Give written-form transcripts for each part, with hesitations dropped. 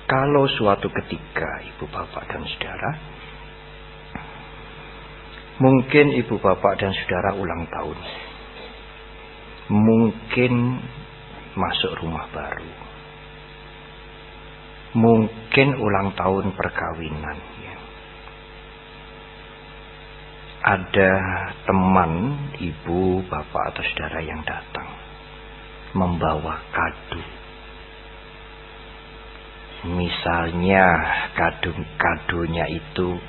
Kalau suatu ketika ibu bapak dan saudara, mungkin ibu bapak dan saudara ulang tahun, mungkin masuk rumah baru, mungkin ulang tahun perkawinan, ya. Ada teman ibu bapak atau saudara yang datang membawa kado. Misalnya kadonya itu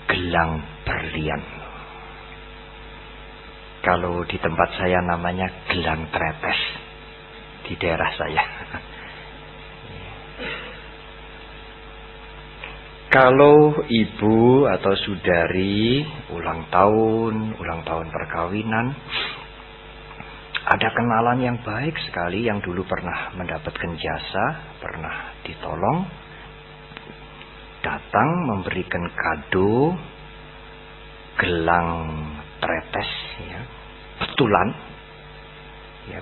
gelang berlian. Kalau di tempat saya namanya gelang tretes di daerah saya. Kalau ibu atau saudari ulang tahun perkawinan, ada kenalan yang baik sekali yang dulu pernah mendapatkan jasa, pernah ditolong, datang memberikan kado gelang tretes, ya, betulan, ya,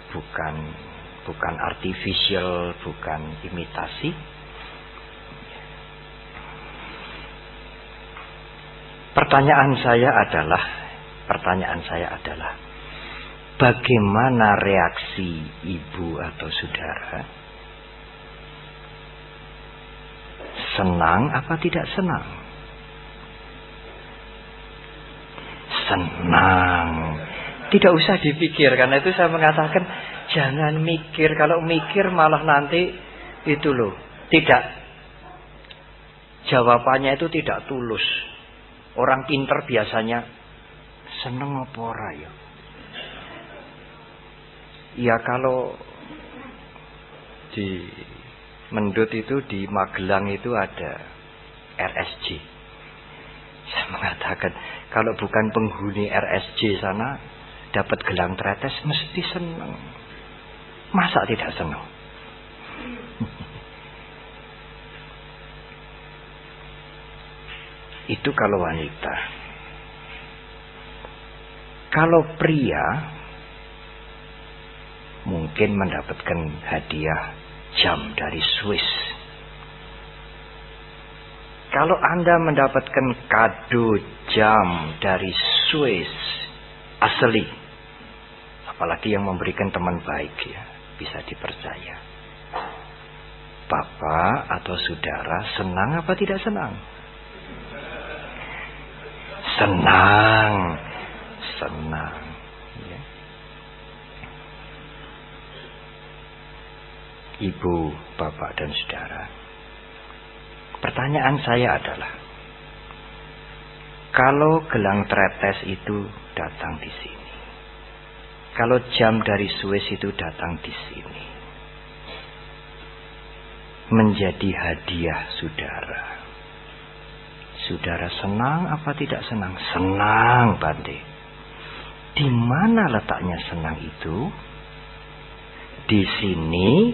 bukan artificial, bukan imitasi. Pertanyaan saya adalah bagaimana reaksi ibu atau saudara? Senang apa tidak senang? Senang. Tidak usah dipikir, karena itu saya mengatakan jangan mikir. Kalau mikir malah nanti itu loh, tidak, jawabannya itu tidak tulus. Orang pinter biasanya seneng apa ora ya? Ya kalau di Mendut itu, di Magelang itu ada RSJ. Saya mengatakan kalau bukan penghuni RSJ sana dapat gelang tretes mesti senang. Masa tidak senang? Itu kalau wanita. Kalau pria mungkin mendapatkan hadiah jam dari Swiss. Kalau Anda mendapatkan kado jam dari Swiss asli, apalagi yang memberikan teman baik, ya, bisa dipercaya. Bapak atau saudara senang apa tidak senang? Senang. Ya. Ibu, bapak dan saudara, pertanyaan saya adalah, kalau gelang tretes itu datang di sini, kalau jam dari Swiss itu datang di sini, menjadi hadiah saudara, saudara senang apa tidak senang? Senang, Bante. Di mana letaknya senang itu? Di sini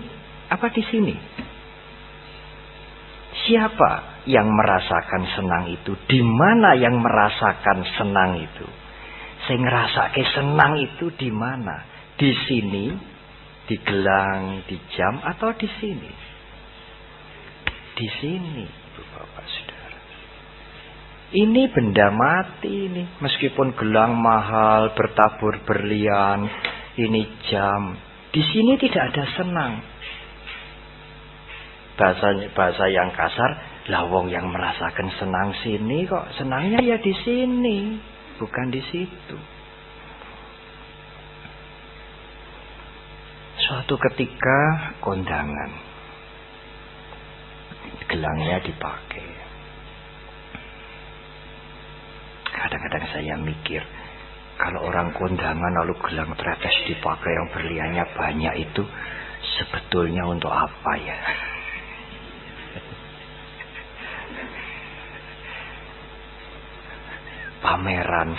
apa di sini? Siapa yang merasakan senang itu? Di mana yang merasakan senang itu? Saya ngerasake senang itu di mana? Di sini, di gelang, di jam, atau di sini? Di sini, Ibu Bapak Saudara. Ini benda mati ini. Meskipun gelang mahal, bertabur berlian, ini jam. Di sini tidak ada senang. Bahasa yang kasar, lawong yang merasakan senang sini kok, senangnya ya di sini, bukan di situ. Suatu ketika kondangan, gelangnya dipakai. Kadang-kadang saya mikir, kalau orang kondangan lalu gelang tretes dipakai yang berliannya banyak itu, sebetulnya untuk apa ya? Pameran.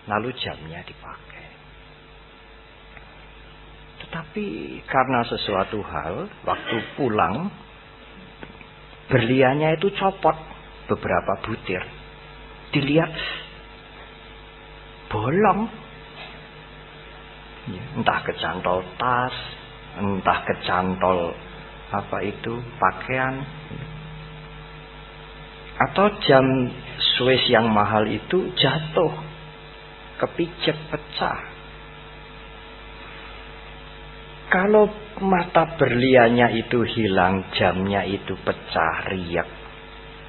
Lalu jamnya dipakai. Tetapi karena sesuatu hal, waktu pulang, berliannya itu copot beberapa butir. Dilihat bolong. Entah kecantol tas, entah kecantol pakaian, atau jam Swiss yang mahal itu jatuh, kepijak, pecah. Kalau mata berliannya itu hilang, jamnya itu pecah, riak,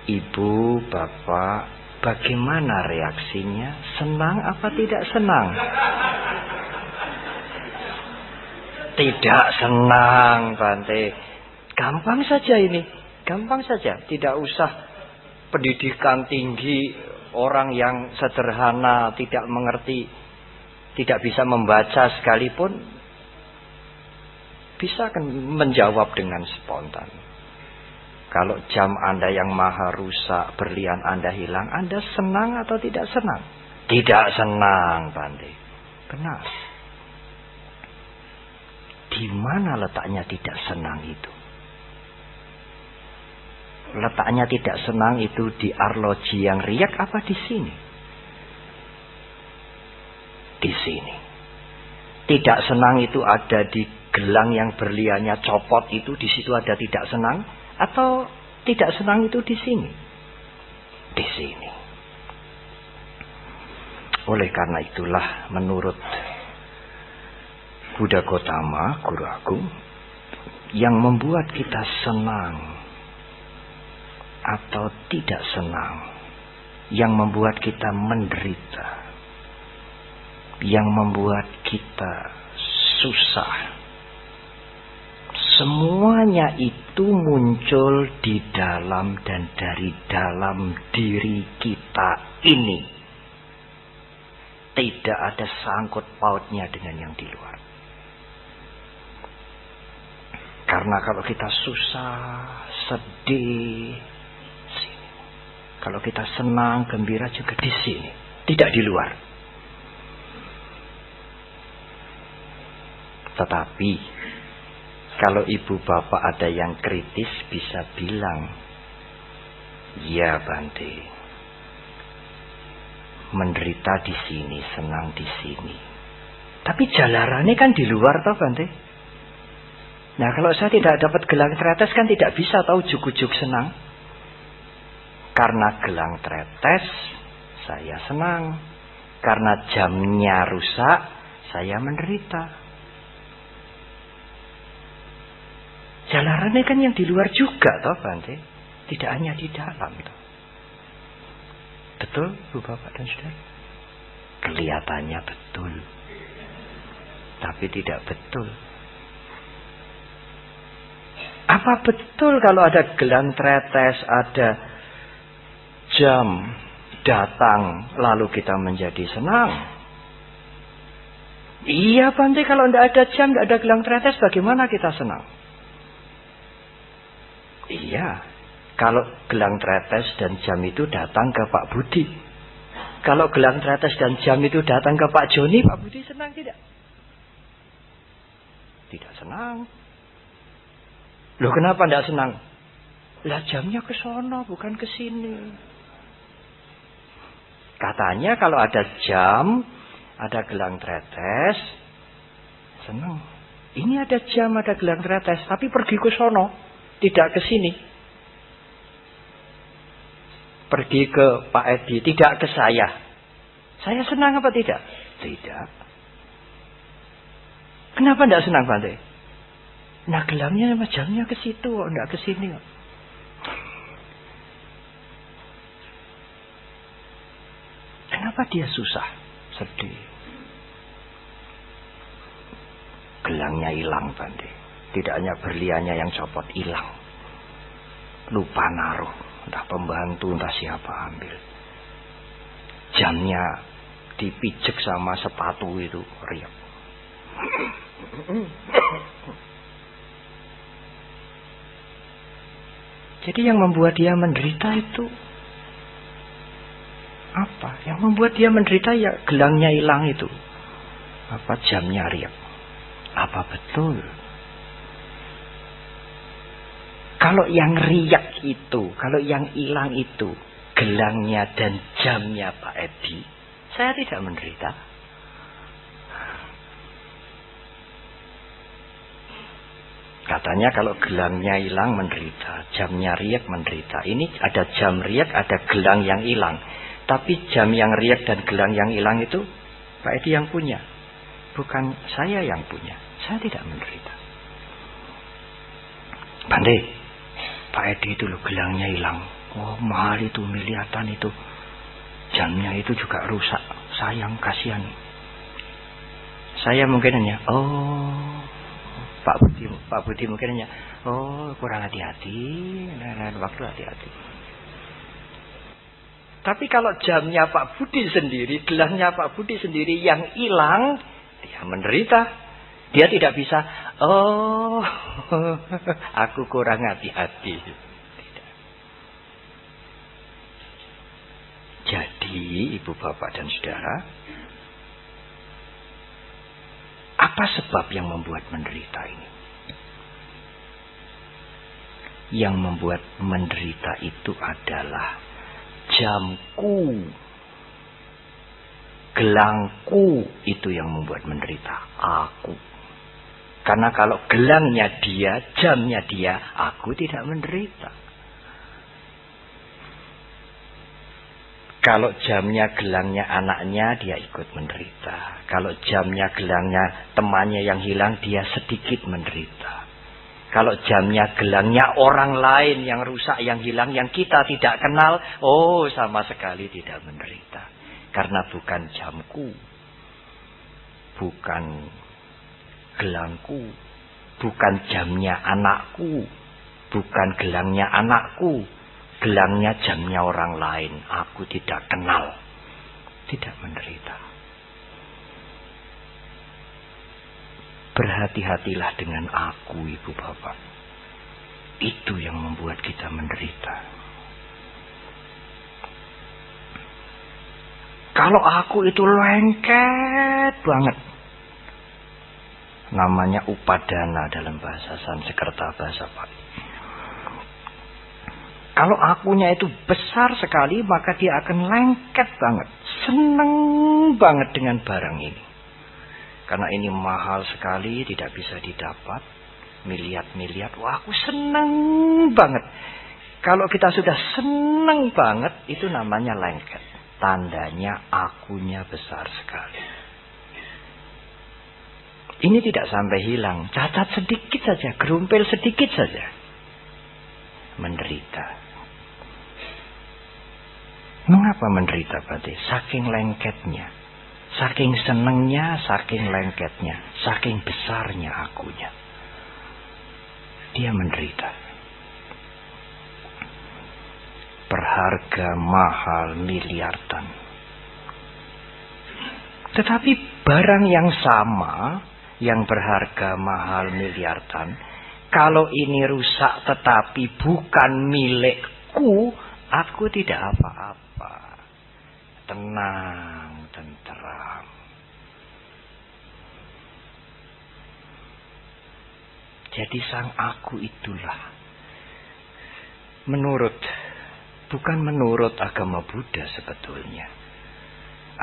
ibu, bapak, bagaimana reaksinya? Senang apa tidak senang? Tidak senang, Bante. Gampang saja ini. Gampang saja. Tidak usah pendidikan tinggi, orang yang sederhana, tidak mengerti, tidak bisa membaca sekalipun, bisa menjawab dengan spontan. Kalau jam Anda yang mahal rusak, berlian Anda hilang, Anda senang atau tidak senang? Tidak senang, Bante. Benar. Di mana letaknya tidak senang itu? Letaknya tidak senang itu di arloji yang riak apa di sini? Di sini. Tidak senang itu ada di gelang yang berliannya copot itu, di situ ada tidak senang, atau tidak senang itu di sini? Di sini. Oleh karena itulah menurut Buddha Gautama, Guru Agung, yang membuat kita senang atau tidak senang, yang membuat kita menderita, yang membuat kita susah, semuanya itu muncul di dalam dan dari dalam diri kita ini. Tidak ada sangkut pautnya dengan yang di luar. Karena kalau kita susah, sedih, sini. Kalau kita senang, gembira juga di sini, tidak di luar. Tetapi kalau ibu bapak ada yang kritis bisa bilang, ya Bante, menderita di sini, senang di sini. Tapi jalarannya kan di luar toh Bante. Nah kalau saya tidak dapat gelang tretes kan tidak bisa tahu juk-juk senang. Karena gelang tretes saya senang. Karena jamnya rusak saya menderita. Jalarannya kan yang di luar juga toh Bante. Tidak hanya di dalam toh. Betul Bu Bapak dan Saudara? Kelihatannya betul. Tapi tidak betul. Apa betul kalau ada gelang tretes, ada jam datang lalu kita menjadi senang? Iya Bante, kalau tidak ada jam, tidak ada gelang tretes, bagaimana kita senang? Iya, kalau gelang tretes dan jam itu datang ke Pak Budi. Kalau gelang tretes dan jam itu datang ke Pak Joni, Pak Budi senang tidak? Tidak senang. Loh kenapa tidak senang? Lah jamnya ke sono bukan ke sini. Katanya kalau ada jam, ada gelang tretes, senang. Ini ada jam, ada gelang tretes, tapi pergi ke sono, tidak ke sini. Pergi ke Pak Edi, tidak ke saya. Saya senang apa tidak? Tidak. Kenapa tidak senang Bante? Nah gelangnya sama jamnya ke situ, enggak ke sini. Kenapa dia susah, sedih? Gelangnya hilang Bante. Tidak hanya berliannya yang copot, hilang. Lupa naruh, entah pembantu, entah siapa ambil. Jamnya dipijek sama sepatu itu, riak. Jadi yang membuat dia menderita itu apa? Yang membuat dia menderita ya gelangnya hilang itu. Apa jamnya riak? Apa betul? Kalau yang riak itu, kalau yang hilang itu gelangnya dan jamnya Pak Edi, saya tidak menderita. Katanya kalau gelangnya hilang menderita, jamnya riak menderita. Ini ada jam riak, ada gelang yang hilang. Tapi jam yang riak dan gelang yang hilang itu Pak Edi yang punya. Bukan saya yang punya. Saya tidak menderita. Bante, Pak Edi itu loh gelangnya hilang. Oh mahal itu, miliaran itu. Jamnya itu juga rusak. Sayang, kasihan. Saya mungkin hanya, Pak Budi mungkin hanya, kurang hati-hati, lain waktu hati-hati. Tapi kalau jamnya Pak Budi sendiri, gelangnya Pak Budi sendiri yang hilang, dia menderita. Dia tidak bisa, aku kurang hati-hati. Tidak. Jadi, ibu bapak dan saudara, apa sebab yang membuat menderita ini? Yang membuat menderita itu adalah jamku, gelangku, itu yang membuat menderita. Aku. Karena kalau gelangnya dia, jamnya dia, aku tidak menderita. Kalau jamnya gelangnya anaknya, dia ikut menderita. Kalau jamnya gelangnya temannya yang hilang, dia sedikit menderita. Kalau jamnya gelangnya orang lain yang rusak, yang hilang, yang kita tidak kenal, sama sekali tidak menderita. Karena bukan jamku, bukan gelangku, bukan jamnya anakku, bukan gelangnya anakku. Gelangnya jamnya orang lain. Aku tidak kenal. Tidak menderita. Berhati-hatilah dengan aku, ibu bapak. Itu yang membuat kita menderita. Kalau aku itu lengket banget. Namanya upadana dalam bahasa Sanskerta, bahasa Pali. Kalau akunya itu besar sekali, maka dia akan lengket banget. Seneng banget dengan barang ini. Karena ini mahal sekali, tidak bisa didapat. Miliar-miliar, wah aku seneng banget. Kalau kita sudah seneng banget, itu namanya lengket. Tandanya akunya besar sekali. Ini tidak sampai hilang. Cacat sedikit saja, gerumpil sedikit saja. Menderita. Mengapa menderita berarti? Saking lengketnya. Saking senengnya, saking lengketnya. Saking besarnya akunya. Dia menderita. Berharga mahal miliaran. Tetapi barang yang sama, yang berharga mahal miliaran, kalau ini rusak tetapi bukan milikku, aku tidak apa-apa. Tenang, tenteram. Jadi sang aku itulah. Bukan menurut agama Buddha sebetulnya.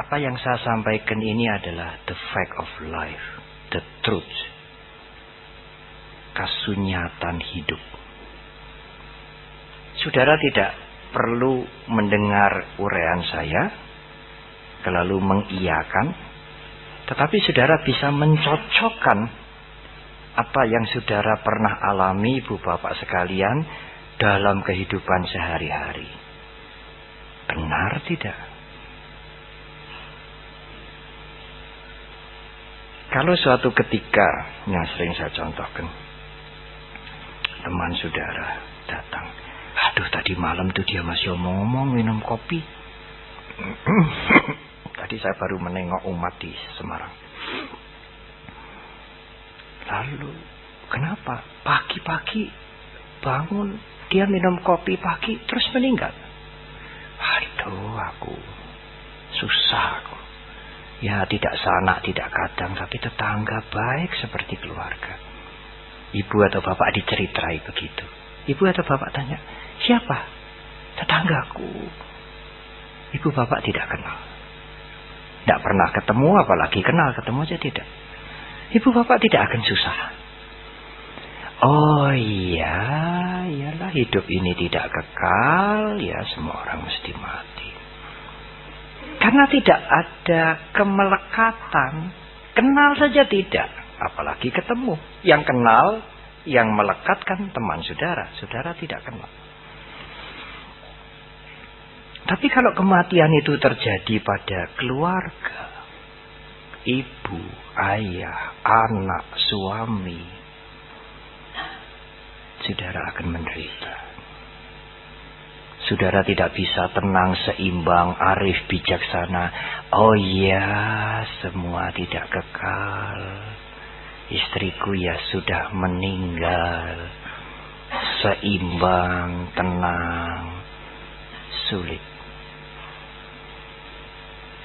Apa yang saya sampaikan ini adalah the fact of life, the truth. Kasunyatan hidup. Saudara tidak perlu mendengar uraian saya, lalu mengiyakan, tetapi saudara bisa mencocokkan apa yang saudara pernah alami, ibu bapak sekalian, dalam kehidupan sehari-hari. Benar tidak? Kalau suatu ketika, yang sering saya contohkan, teman saudara datang, aduh tadi malam tuh dia masih ngomong minum kopi. Tadi saya baru menengok umat di Semarang. Lalu kenapa pagi-pagi bangun dia minum kopi pagi terus meninggal? Aduh aku susah aku. Ya tidak sanak tidak kadang, tapi tetangga baik seperti keluarga. Ibu atau bapak diceritakan begitu. Ibu atau bapak tanya, siapa? Tetanggaku. Ibu bapak tidak kenal. Tidak pernah ketemu, apalagi kenal, ketemu aja tidak. Ibu bapak tidak akan susah. Oh iya, iyalah hidup ini tidak kekal, ya semua orang mesti mati. Karena tidak ada kemelekatan, kenal saja tidak, apalagi ketemu. Yang kenal, yang melekat kan teman saudara, saudara tidak kenal. Tapi kalau kematian itu terjadi pada keluarga, ibu, ayah, anak, suami, saudara akan menderita. Saudara tidak bisa tenang, seimbang, arif, bijaksana. Oh iya, semua tidak kekal. Istriku ya sudah meninggal. Seimbang, tenang, sulit.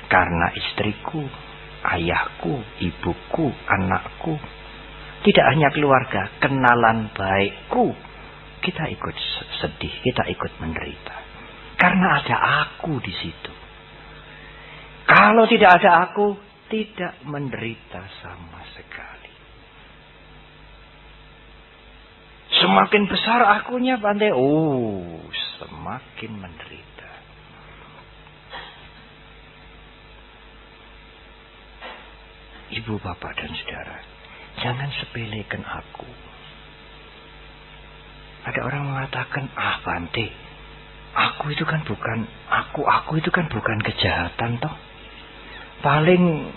Karena istriku, ayahku, ibuku, anakku, tidak hanya keluarga, kenalan baikku, kita ikut sedih, kita ikut menderita. Karena ada aku di situ. Kalau tidak ada aku, tidak menderita sama sekali. Semakin besar akunya, Bante, semakin menderita. Ibu, bapak, dan saudara, jangan sepelekan aku. Ada orang mengatakan, Bante, aku itu kan bukan kejahatan toh. Paling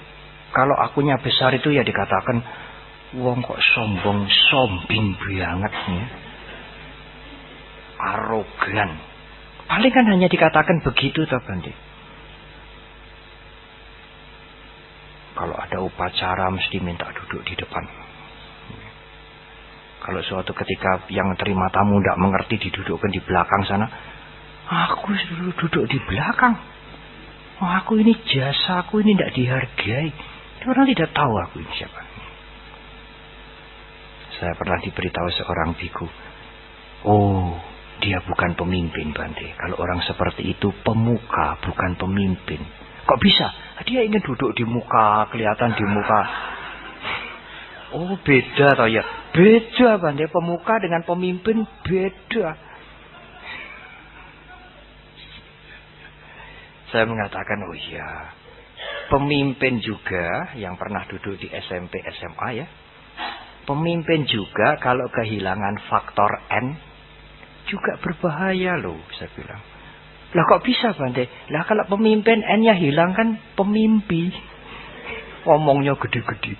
kalau akunya besar itu ya dikatakan, wong kok sombing banget nih. Arogan. Paling kan hanya dikatakan begitu toh, Bante. Kalau ada upacara mesti minta duduk di depan. Kalau suatu ketika yang terima tamu tidak mengerti, didudukkan di belakang sana. Aku duduk di belakang. Aku ini jasa, aku ini tidak dihargai. Orang tidak tahu aku ini siapa. Saya pernah diberitahu seorang biku. Dia bukan pemimpin, Bante. Kalau orang seperti itu pemuka, bukan pemimpin. Kok bisa? Dia ingin duduk di muka, kelihatan di muka. Beda toh ya. Beda, Bante. Pemuka dengan pemimpin beda. Saya mengatakan, iya. Pemimpin juga yang pernah duduk di SMP, SMA ya. Pemimpin juga kalau kehilangan faktor N juga berbahaya loh, saya bilang. Lah kok bisa, Bante? Lah kalau pemimpin N-nya hilang kan pemimpi. Ngomongnya gede-gede.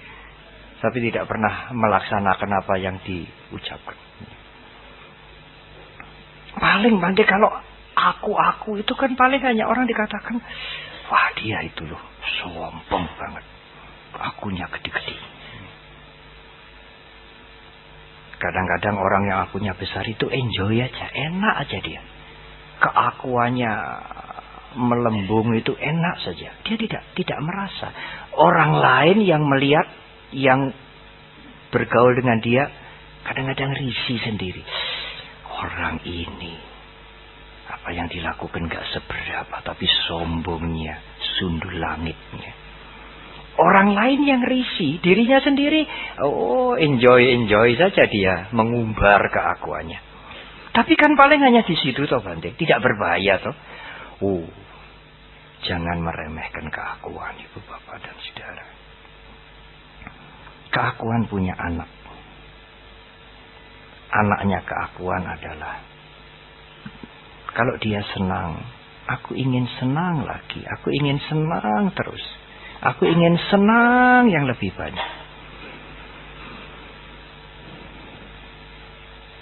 Tapi tidak pernah melaksanakan apa yang diucapkan. Paling, Bante, kalau aku itu kan paling hanya orang dikatakan, wah dia itu loh sombong banget. Akunya gede-gede. Kadang-kadang orang yang akunya besar itu enjoy aja, enak aja dia. Keakuannya melembung itu enak saja. Dia tidak merasa. Orang lain yang melihat, yang bergaul dengan dia, kadang-kadang risih sendiri. Orang ini, apa yang dilakukan gak seberapa, tapi sombongnya, sundul langitnya. Orang lain yang risih, dirinya sendiri, enjoy saja dia, mengumbar keakuannya. Tapi kan paling hanya di situ toh, Bante, tidak berbahaya toh. Jangan meremehkan keakuan, Ibu, Bapak, dan saudara. Keakuan punya anak. Anaknya keakuan adalah, kalau dia senang, aku ingin senang lagi. Aku ingin senang terus. Aku ingin senang yang lebih banyak.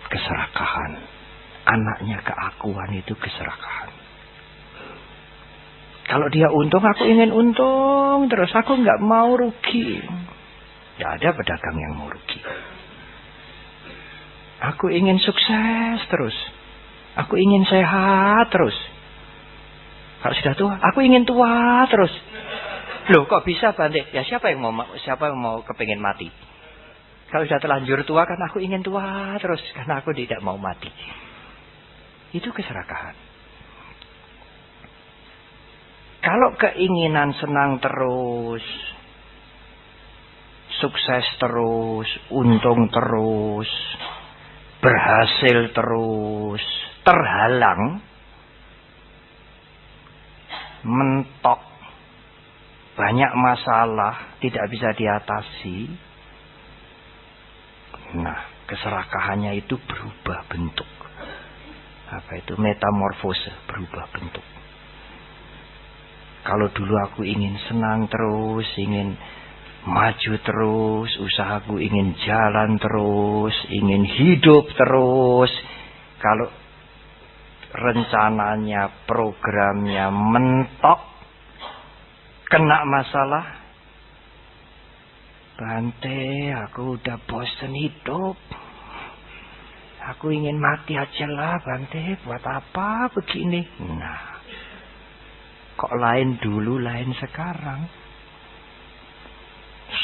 Keserakahan. Anaknya keakuan itu keserakahan. Kalau dia untung, aku ingin untung terus. Aku nggak mau rugi. Tidak ada pedagang yang mau rugi. Aku ingin sukses terus. Aku ingin sehat terus. Kalau sudah tua, aku ingin tua terus. Loh, kok bisa, Bante? Ya siapa yang mau kepingin mati? Kalau sudah terlanjur tua kan aku ingin tua terus karena aku tidak mau mati. Itu keserakahan. Kalau keinginan senang terus, sukses terus, untung terus, berhasil terus, terhalang, mentok, banyak masalah, tidak bisa diatasi. Nah, keserakahannya itu berubah bentuk. Apa itu? Metamorfose, berubah bentuk. Kalau dulu aku ingin senang terus, ingin maju terus, usahaku ingin jalan terus, ingin hidup terus. Kalau rencananya, programnya mentok, kena masalah, Bante, aku udah bosen hidup. Aku ingin mati aja lah, Bante. Buat apa begini? Nah, kok lain dulu, lain sekarang.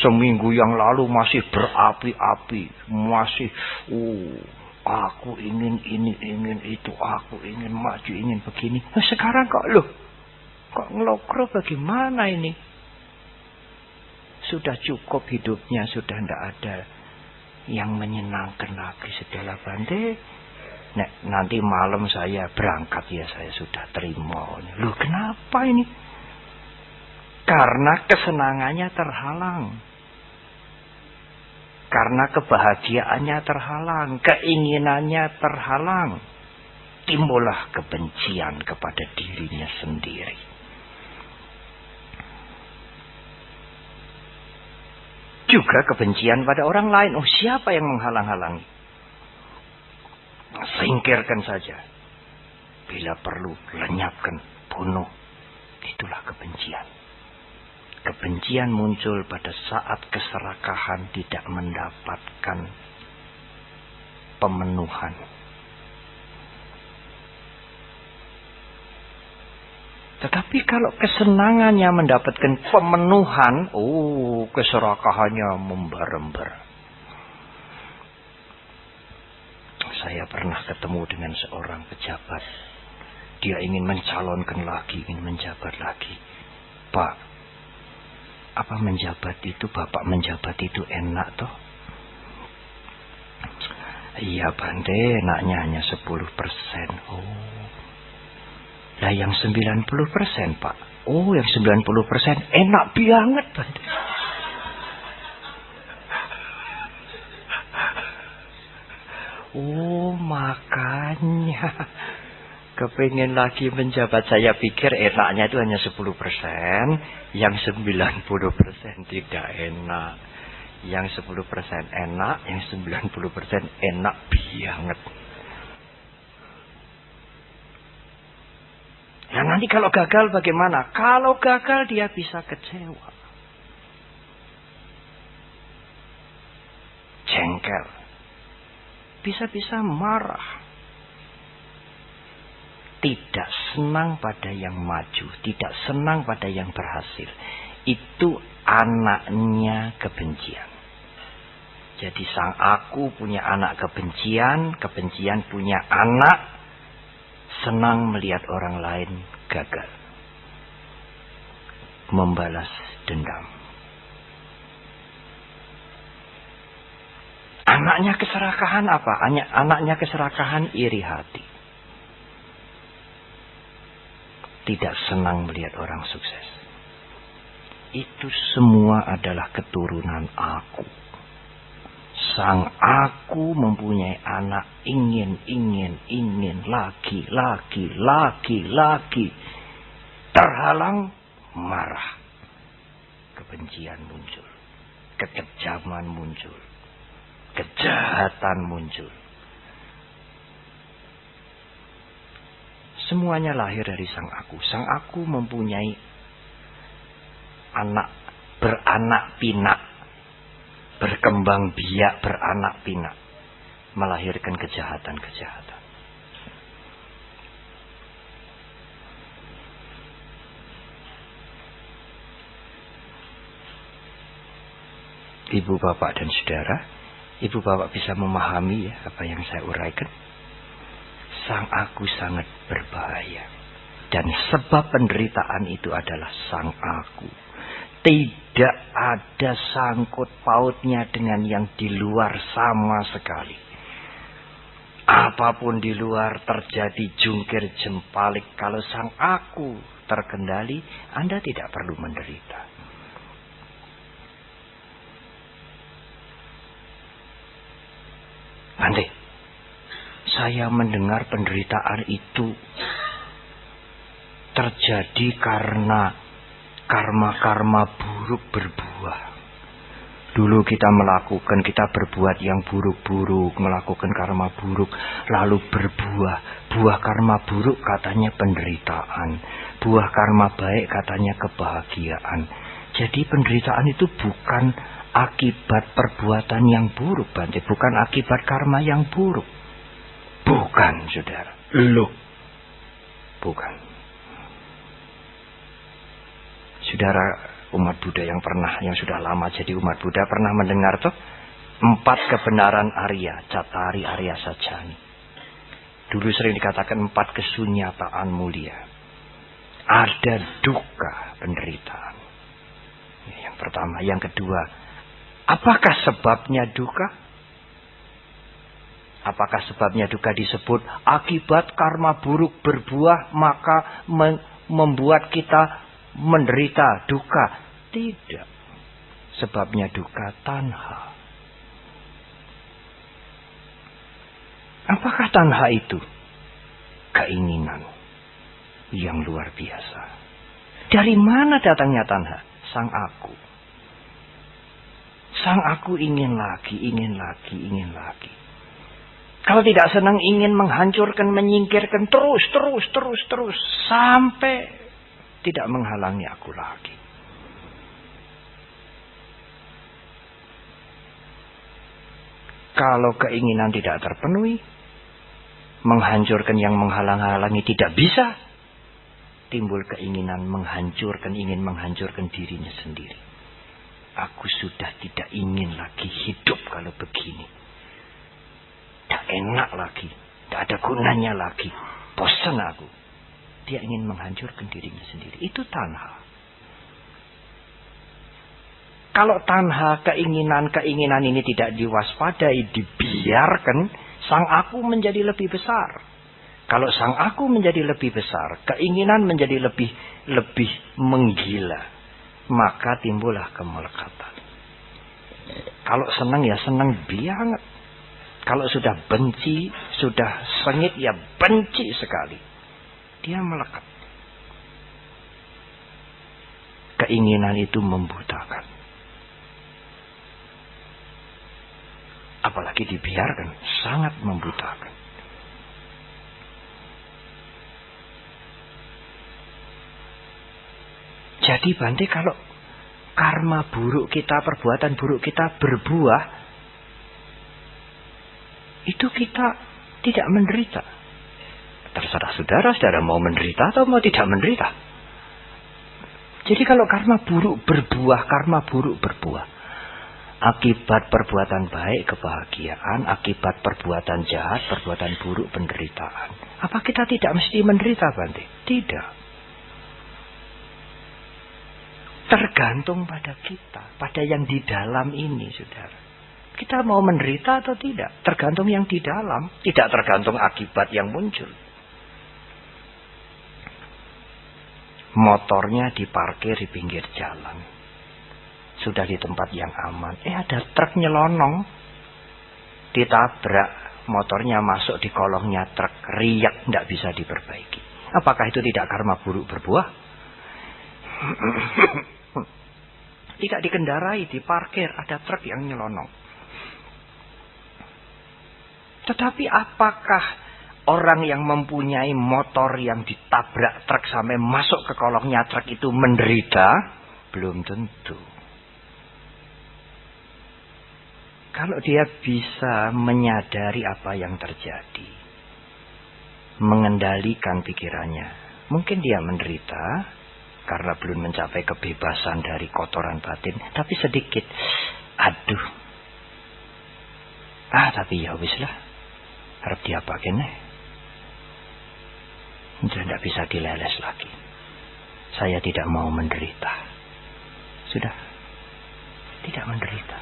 Seminggu yang lalu masih berapi-api, masih, aku ingin ini, ingin itu, aku ingin maju, ingin begini. Nah, sekarang kok ngelokro bagaimana ini? Sudah cukup hidupnya, sudah tidak ada yang menyenangkan lagi, sudahlah Bante. Nanti malam saya berangkat ya, saya sudah terima. Loh, kenapa ini? Karena kesenangannya terhalang. Karena kebahagiaannya terhalang, keinginannya terhalang. Timbullah kebencian kepada dirinya sendiri. Juga kebencian pada orang lain. Oh, siapa yang menghalang-halangi? Singkirkan saja. Bila perlu, lenyapkan, bunuh. Itulah kebencian. Kebencian muncul pada saat keserakahan tidak mendapatkan pemenuhan. Tetapi kalau kesenangannya mendapatkan pemenuhan, keserakahannya membar-rembar. Saya pernah ketemu dengan seorang pejabat. Dia ingin mencalonkan lagi, ingin menjabat lagi. Pak, apa menjabat itu, Bapak menjabat itu enak toh? Iya Bante, enaknya hanya 10%. Lah yang 90% Pak. Yang 90% enak banget Bante. Makanya kepingin lagi menjabat. Saya pikir enaknya itu hanya 10%, yang 90% tidak enak. Yang 10% enak, yang 90% enak banget. Nah, nanti kalau gagal bagaimana? Kalau gagal dia bisa kecewa, jengkel, bisa-bisa marah, tidak senang pada yang maju, tidak senang pada yang berhasil. Itu anaknya kebencian. Jadi sang aku punya anak kebencian, kebencian punya anak senang melihat orang lain gagal, membalas dendam. Anaknya keserakahan apa? Anaknya keserakahan iri hati. Tidak senang melihat orang sukses. Itu semua adalah keturunan aku. Sang aku mempunyai anak ingin lagi. Terhalang, marah. Kebencian muncul. Kekejaman muncul. Kejahatan muncul. Semuanya lahir dari sang aku. Sang aku mempunyai anak, beranak pinak, berkembang biak, beranak pinak, melahirkan kejahatan-kejahatan. Ibu, bapak, dan saudara, ibu, bapak bisa memahami ya apa yang saya uraikan. Sang aku sangat berbahaya. Dan sebab penderitaan itu adalah sang aku. Tidak ada sangkut pautnya dengan yang di luar sama sekali. Apapun di luar terjadi jungkir jempalik, kalau sang aku terkendali, Anda tidak perlu menderita. Bante, saya mendengar penderitaan itu terjadi karena karma-karma buruk berbuah. Dulu kita berbuat yang buruk-buruk, melakukan karma buruk, lalu berbuah. Buah karma buruk katanya penderitaan, buah karma baik katanya kebahagiaan. Jadi penderitaan itu bukan akibat perbuatan yang buruk, Bante, bukan akibat karma yang buruk. Bukan, saudara. Loh, bukan. Saudara umat Buddha yang sudah lama jadi umat Buddha pernah mendengar tuh 4 kebenaran Arya, Cattari Arya Sajjani. Dulu sering dikatakan 4 kesunyataan mulia. Ada duka, penderitaan. Yang pertama, yang kedua, apakah sebabnya duka? Apakah sebabnya duka disebut akibat karma buruk berbuah maka membuat kita menderita duka? Tidak. Sebabnya duka tanha. Apakah tanha itu? Keinginan yang luar biasa. Dari mana datangnya tanha? Sang aku. Sang aku ingin lagi, ingin lagi, ingin lagi. Kalau tidak senang ingin menghancurkan, menyingkirkan terus sampai tidak menghalangi aku lagi. Kalau keinginan tidak terpenuhi, menghancurkan yang menghalang-halangi tidak bisa, timbul keinginan ingin menghancurkan dirinya sendiri. Aku sudah tidak ingin lagi hidup kalau begini. Tidak enak lagi, tidak ada gunanya lagi, bosan aku. Dia ingin menghancurkan dirinya sendiri. Itu tanha. Kalau tanha, keinginan ini tidak diwaspadai, dibiarkan, sang aku menjadi lebih besar. Kalau sang aku menjadi lebih besar, keinginan menjadi lebih menggila, maka timbullah kemelekatan. Kalau senang ya senang banget. Kalau sudah benci, sudah sengit ya benci sekali. Dia melekat. Keinginan itu membutakan. Apalagi dibiarkan, sangat membutakan. Jadi Bante, kalau karma buruk kita, perbuatan buruk kita berbuah, itu kita tidak menderita. Terserah saudara mau menderita atau mau tidak menderita. Jadi kalau karma buruk berbuah, akibat perbuatan baik kebahagiaan, akibat perbuatan jahat, perbuatan buruk penderitaan. Apa kita tidak mesti menderita, Bante? Tidak. Tergantung pada kita, pada yang di dalam ini, saudara. Kita mau menderita atau tidak? Tergantung yang di dalam, tidak tergantung akibat yang muncul. Motornya diparkir di pinggir jalan. Sudah di tempat yang aman. Ada truk nyelonong. Ditabrak. Motornya masuk di kolongnya truk. Riak, tidak bisa diperbaiki. Apakah itu tidak karma buruk berbuah? Tidak dikendarai, diparkir. Ada truk yang nyelonong. Tetapi apakah orang yang mempunyai motor yang ditabrak truk sampai masuk ke kolongnya truk itu menderita? Belum tentu. Kalau dia bisa menyadari apa yang terjadi, mengendalikan pikirannya, mungkin dia menderita karena belum mencapai kebebasan dari kotoran batin, tapi sedikit. Tapi ya wis lah, harap diapakin sudah tidak bisa dileles lagi. Saya tidak mau menderita. Sudah tidak menderita.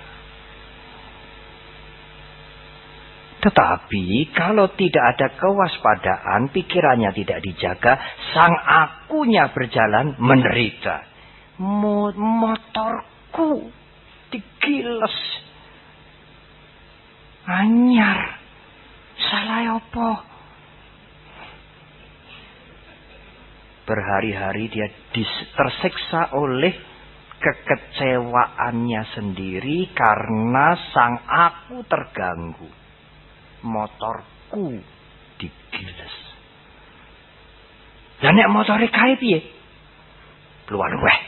Tetapi kalau tidak ada kewaspadaan, pikirannya tidak dijaga, sang akunya berjalan menderita. Motorku digiles. Anyar. Salah apa? Berhari-hari dia tersiksa oleh kekecewaannya sendiri karena sang aku terganggu. Motorku digiles. Lah nek motore kae piye? Luar weh.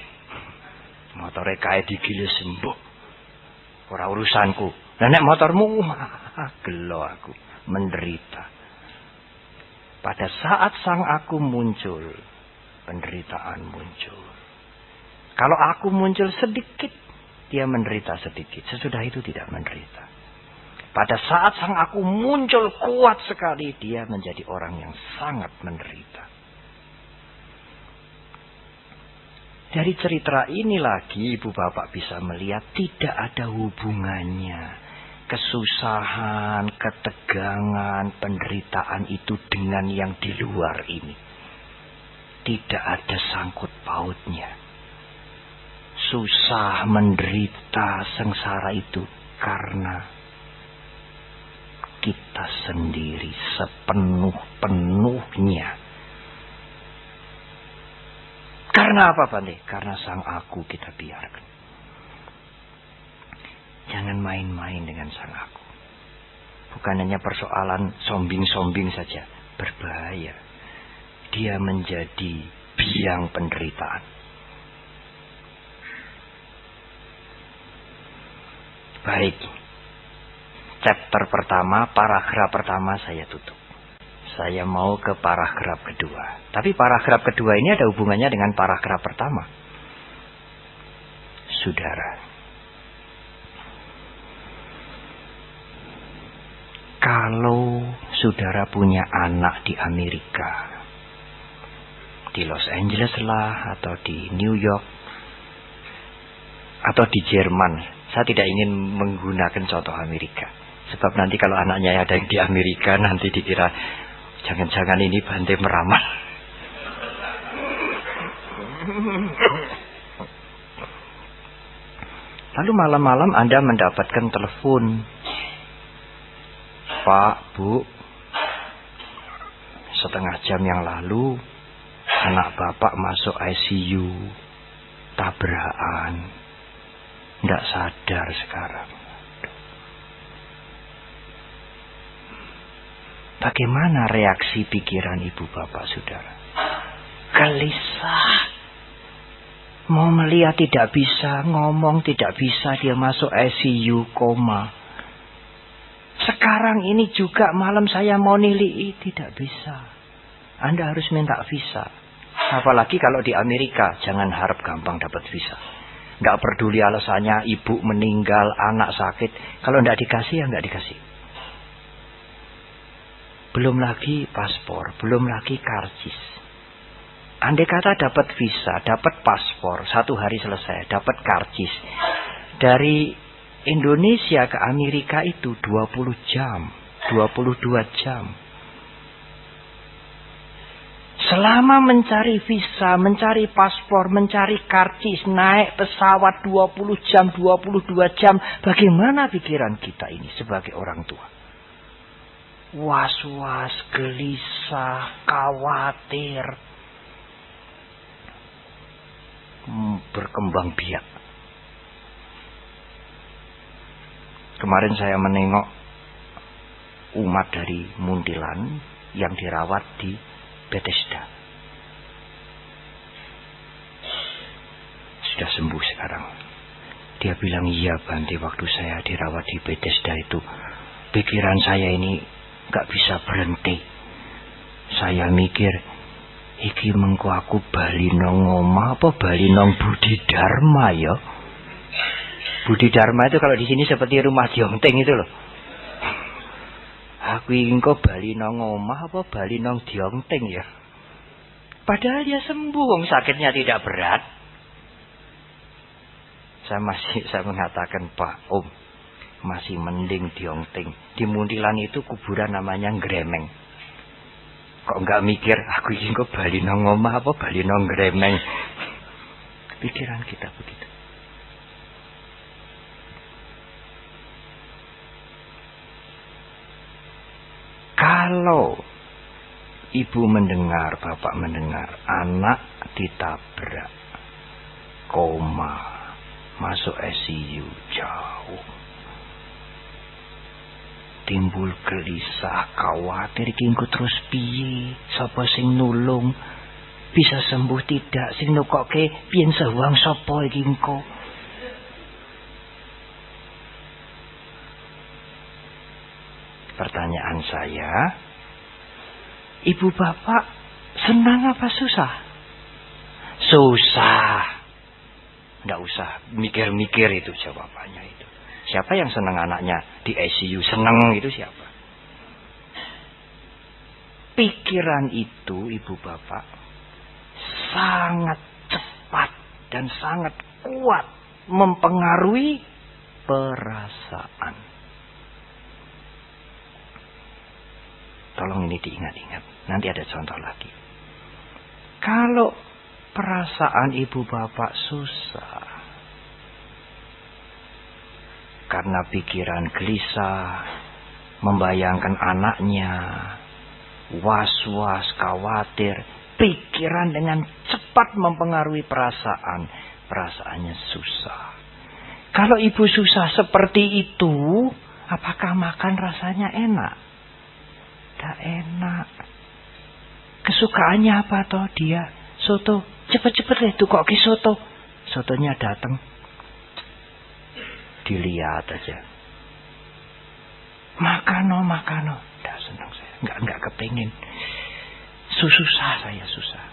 Motore kae digiles sembuh. Ora urusanku. Lah nek motormu gelo aku, menderita. Pada saat sang aku muncul, penderitaan muncul. Kalau aku muncul sedikit, dia menderita sedikit. Sesudah itu tidak menderita. Pada saat sang aku muncul kuat sekali, dia menjadi orang yang sangat menderita. Dari cerita ini lagi ibu bapak bisa melihat tidak ada hubungannya kesusahan, ketegangan, penderitaan itu dengan yang di luar ini. Tidak ada sangkut pautnya. Susah, menderita, sengsara itu karena kita sendiri sepenuh-penuhnya. Karena apa, Bante? Karena sang aku kita biarkan. Jangan main-main dengan sang aku. Bukan hanya persoalan sombing-sombing saja. Berbahaya. Dia menjadi biang penderitaan. Baik. Chapter pertama, paragraf pertama saya tutup. Saya mau ke paragraf kedua. Tapi paragraf kedua ini ada hubungannya dengan paragraf pertama. Saudara, kalau saudara punya anak di Amerika, di Los Angeles lah, atau di New York, atau di Jerman, saya tidak ingin menggunakan contoh Amerika. Sebab nanti kalau anaknya ada yang di Amerika, nanti dikira jangan-jangan ini Bante meramal. Lalu malam-malam Anda mendapatkan telepon. Pak, Bu, setengah jam yang lalu anak Bapak masuk ICU, tabrakan, tidak sadar sekarang. Bagaimana reaksi pikiran ibu bapak saudara? Gelisah. Mau melihat tidak bisa, ngomong tidak bisa, dia masuk ICU, koma. Sekarang ini juga malam saya mau nilai, tidak bisa. Anda harus minta visa. Apalagi kalau di Amerika, jangan harap gampang dapat visa. Tidak peduli alasannya, ibu meninggal, anak sakit. Kalau tidak dikasih, ya tidak dikasih. Belum lagi paspor, belum lagi karcis. Andai kata dapat visa, dapat paspor, 1 hari selesai, dapat karcis. Dari Indonesia ke Amerika itu 20 jam, 22 jam. Selama mencari visa, mencari paspor, mencari karcis, naik pesawat 20 jam, 22 jam. Bagaimana pikiran kita ini sebagai orang tua? Was-was, gelisah, khawatir, berkembang biak. Kemarin saya menengok umat dari Muntilan yang dirawat di Bethesda. Sudah sembuh sekarang. Dia bilang, iya Bante, waktu saya dirawat di Bethesda itu, pikiran saya ini gak bisa berhenti. Saya mikir, iki mengko aku bali nang omah apa bali nang Budi Dharma ya? Budi Dharma itu kalau di sini seperti rumah Diongting itu loh. Aku engko bali nang omah apa bali nang Diongting ya? Padahal dia sembuh, sakitnya tidak berat. Saya mengatakan, Pak, Om, Masih mending diongting. Di Muntilan itu kuburan namanya Gremeng. Kok enggak mikir, aku ini kok bali nang omah apa bali nang Gremeng. Pikiran kita begitu. Kalau ibu mendengar, bapak mendengar, anak ditabrak, koma, masuk ICU, jauh. Timbul gelisah, khawatir iki engko terus piye? Sapa sing nulung? Bisa sembuh tidak? Sing nukokke piyen sewang sapa iki engko? Pertanyaan saya, ibu bapak senang apa susah? Susah. Nggak usah mikir-mikir itu jawabannya itu. Siapa yang senang anaknya di ICU? Senang itu siapa? Pikiran itu ibu bapak sangat cepat dan sangat kuat mempengaruhi perasaan. Tolong ini diingat-ingat. Nanti ada contoh lagi. Kalau perasaan ibu bapak susah karena pikiran gelisah, membayangkan anaknya, was-was, khawatir, pikiran dengan cepat mempengaruhi perasaan. Perasaannya susah. Kalau ibu susah seperti itu, apakah makan rasanya enak? Tak enak. Kesukaannya apa toh dia? Soto. Cepet-cepet deh tuh kok ke soto. Sotonya datang. Dilihat aja. Makano. Dah senang saya. Enggak kepingin. Susah saya susah.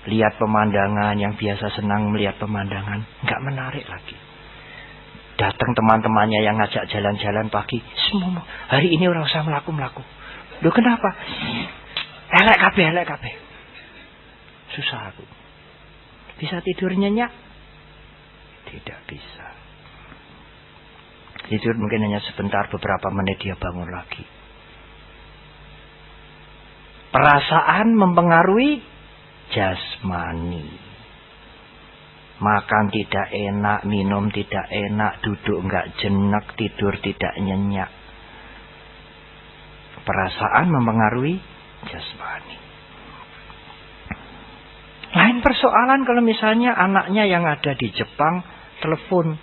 Lihat pemandangan yang biasa senang melihat pemandangan. Enggak menarik lagi. Datang teman-temannya yang ngajak jalan-jalan pagi. Semua hari ini orang usah melaku. Loh kenapa? Elek kabeh. Susah aku. Bisa tidur nyenyak? Tidak bisa. Tidur mungkin hanya sebentar, beberapa menit dia bangun lagi. Perasaan mempengaruhi jasmani. Makan tidak enak, minum tidak enak, duduk enggak jenak, tidur tidak nyenyak. Perasaan mempengaruhi jasmani. Lain persoalan kalau misalnya anaknya yang ada di Jepang telepon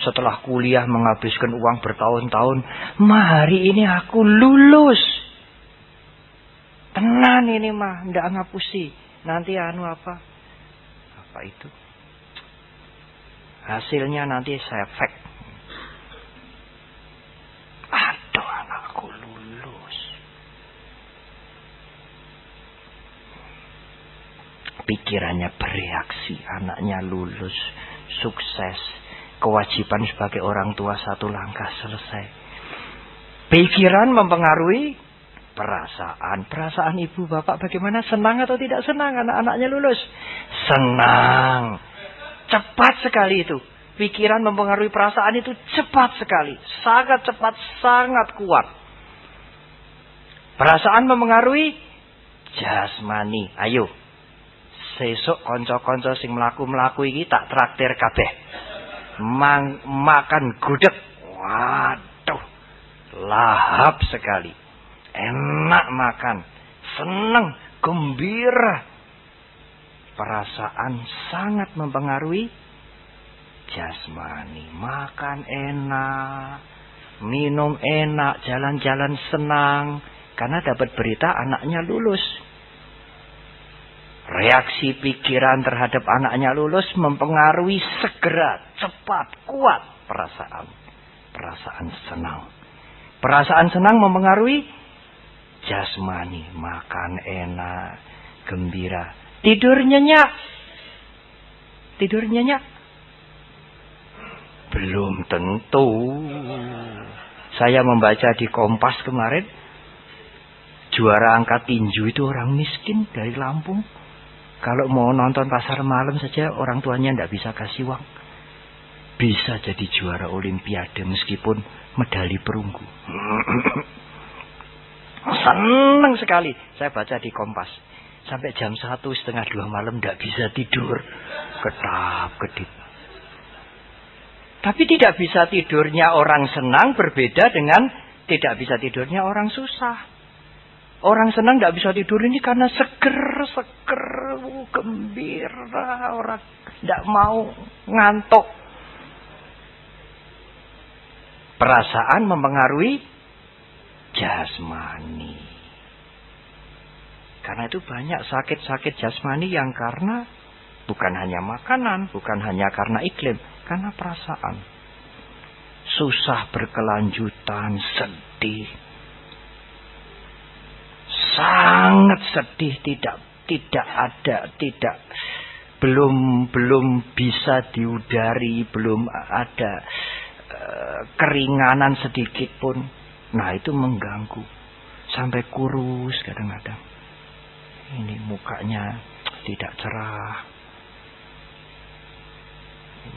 setelah kuliah menghabiskan uang bertahun-tahun, "Ma, hari ini aku lulus." Tenan ini mah, ndak ngapusi. Nanti apa itu? Hasilnya nanti saya fax. Aduh, anakku lulus. Pikirannya bereaksi, anaknya lulus, sukses. Kewajiban sebagai orang tua satu langkah selesai. Pikiran mempengaruhi perasaan. Perasaan ibu bapak bagaimana? Senang atau tidak senang anak-anaknya lulus? Senang. Cepat sekali itu. Pikiran mempengaruhi perasaan itu cepat sekali. Sangat cepat, sangat kuat. Perasaan mempengaruhi jasmani. Ayo. Sesuk konco-konco sing mlaku-mlaku iki tak traktir kabeh. Makan gudeg. Waduh. Lahap sekali. Enak makan. Seneng, gembira. Perasaan sangat mempengaruhi jasmani. Makan enak, minum enak, jalan-jalan senang. Karena dapat berita anaknya lulus. Reaksi pikiran terhadap anaknya lulus mempengaruhi segera, cepat, kuat perasaan. Perasaan senang. Perasaan senang mempengaruhi jasmani. Makan enak, gembira. Tidur nyenyak. Belum tentu. Saya membaca di Kompas kemarin. Juara angkat tinju itu orang miskin dari Lampung. Kalau mau nonton pasar malam saja orang tuanya tidak bisa kasih uang. bisa jadi juara olimpiade meskipun medali perunggu. Senang sekali. Saya baca di Kompas. Sampai jam 1:30 malam tidak bisa tidur. Kedap-kedip. Tapi tidak bisa tidurnya orang senang berbeda dengan tidak bisa tidurnya orang susah. Orang senang tidak bisa tidur ini karena seger, gembira. Orang tidak mau ngantuk. Perasaan mempengaruhi jasmani. Karena itu banyak sakit-sakit jasmani yang karena bukan hanya makanan, bukan hanya karena iklim, karena perasaan. Susah berkelanjutan, sedih. Sangat sedih, belum bisa diudari, belum ada keringanan sedikit pun. Nah, itu mengganggu sampai kurus kadang-kadang. Ini mukanya tidak cerah.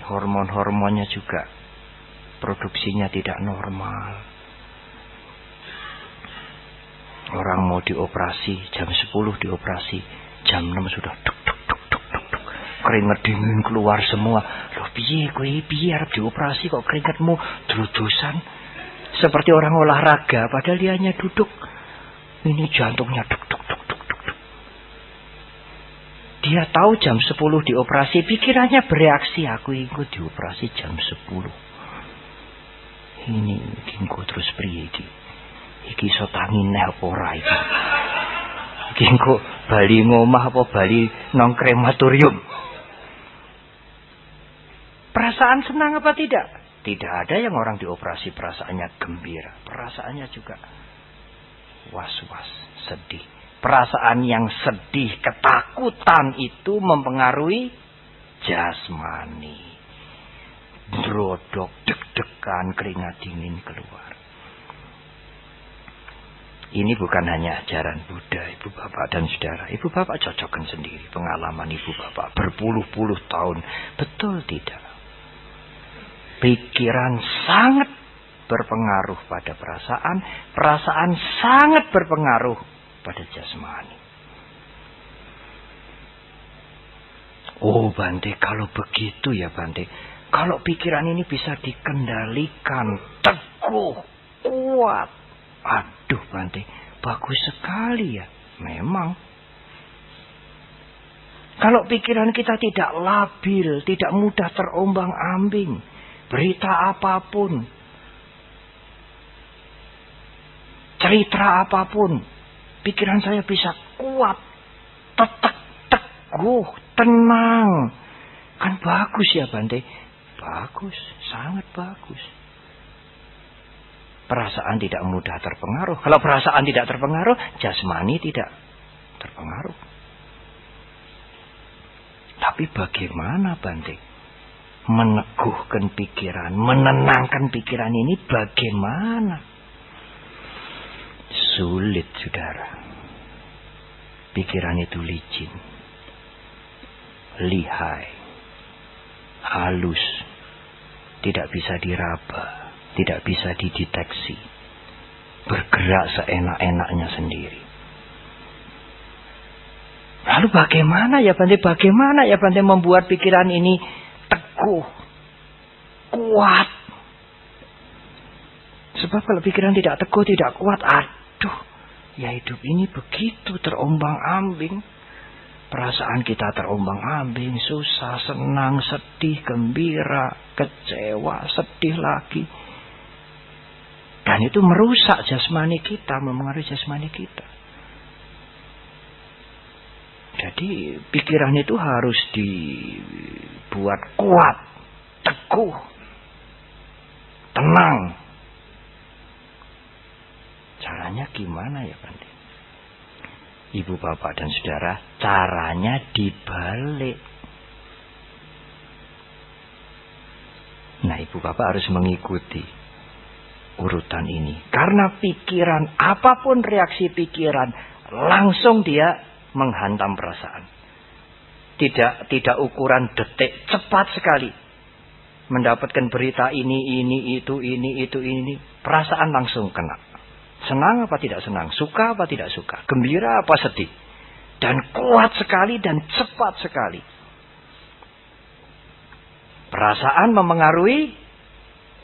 Hormon-hormonnya juga produksinya tidak normal. Orang mau dioperasi jam 10 dioperasi, jam 6 sudah duk. Keringat dingin keluar semua. Loh piye arep dioperasi kok keringatmu drudusan? Seperti orang olahraga padahal dia hanya duduk. Ini jantungnya duk. Dia tahu jam 10 dioperasi, pikirannya bereaksi, aku ikut dioperasi jam 10. Ini engko terus priye iki? Iki iso tangine apa ora iki? Iki engko bali ngomah apa bali nang krematorium? Perasaan senang apa tidak? Tidak ada yang orang dioperasi perasaannya gembira. Perasaannya juga was-was, sedih. Perasaan yang sedih, ketakutan itu mempengaruhi jasmani. Drodok, deg-degan, keringat dingin keluar. Ini bukan hanya ajaran Buddha, Ibu Bapak dan Saudara. Ibu Bapak cocokkan sendiri pengalaman Ibu Bapak berpuluh-puluh tahun. Betul tidak? Pikiran sangat berpengaruh pada perasaan. Perasaan sangat berpengaruh pada jasmani. Oh Bante, kalau begitu ya Bante. Kalau pikiran ini bisa dikendalikan, teguh, kuat. Aduh Bante, bagus sekali ya. Memang. Kalau pikiran kita tidak labil, tidak mudah terombang-ambing, berita apapun, cerita apapun, pikiran saya bisa kuat, teguh, tenang. Kan bagus ya Bante. Bagus, sangat bagus. Perasaan tidak mudah terpengaruh. Kalau perasaan tidak terpengaruh, jasmani tidak terpengaruh. Tapi bagaimana Bante? Meneguhkan pikiran, menenangkan pikiran ini bagaimana? Sulit, saudara. Pikiran itu licin, lihai, halus, tidak bisa diraba, tidak bisa dideteksi, bergerak seenak-enaknya sendiri. Lalu bagaimana ya Bante? Bagaimana ya Bante membuat pikiran ini teguh, kuat? Sebab kalau pikiran tidak teguh, tidak kuat, aduh, ya hidup ini begitu terombang-ambing. Perasaan kita terombang-ambing, susah, senang, sedih, gembira, kecewa, sedih lagi. Dan itu merusak jasmani kita, memengaruhi jasmani kita. Jadi pikiran itu harus dibuat kuat, teguh, tenang. Caranya gimana ya Bante? Ibu Bapak dan Saudara, caranya dibalik. Nah, Ibu Bapak harus mengikuti urutan ini. Karena pikiran, apapun reaksi pikiran, langsung dia menghantam perasaan. Tidak ukuran detik, cepat sekali. mendapatkan berita ini, itu, perasaan langsung kena. Senang apa tidak senang, suka apa tidak suka, gembira apa sedih. Dan kuat sekali dan cepat sekali. Perasaan memengaruhi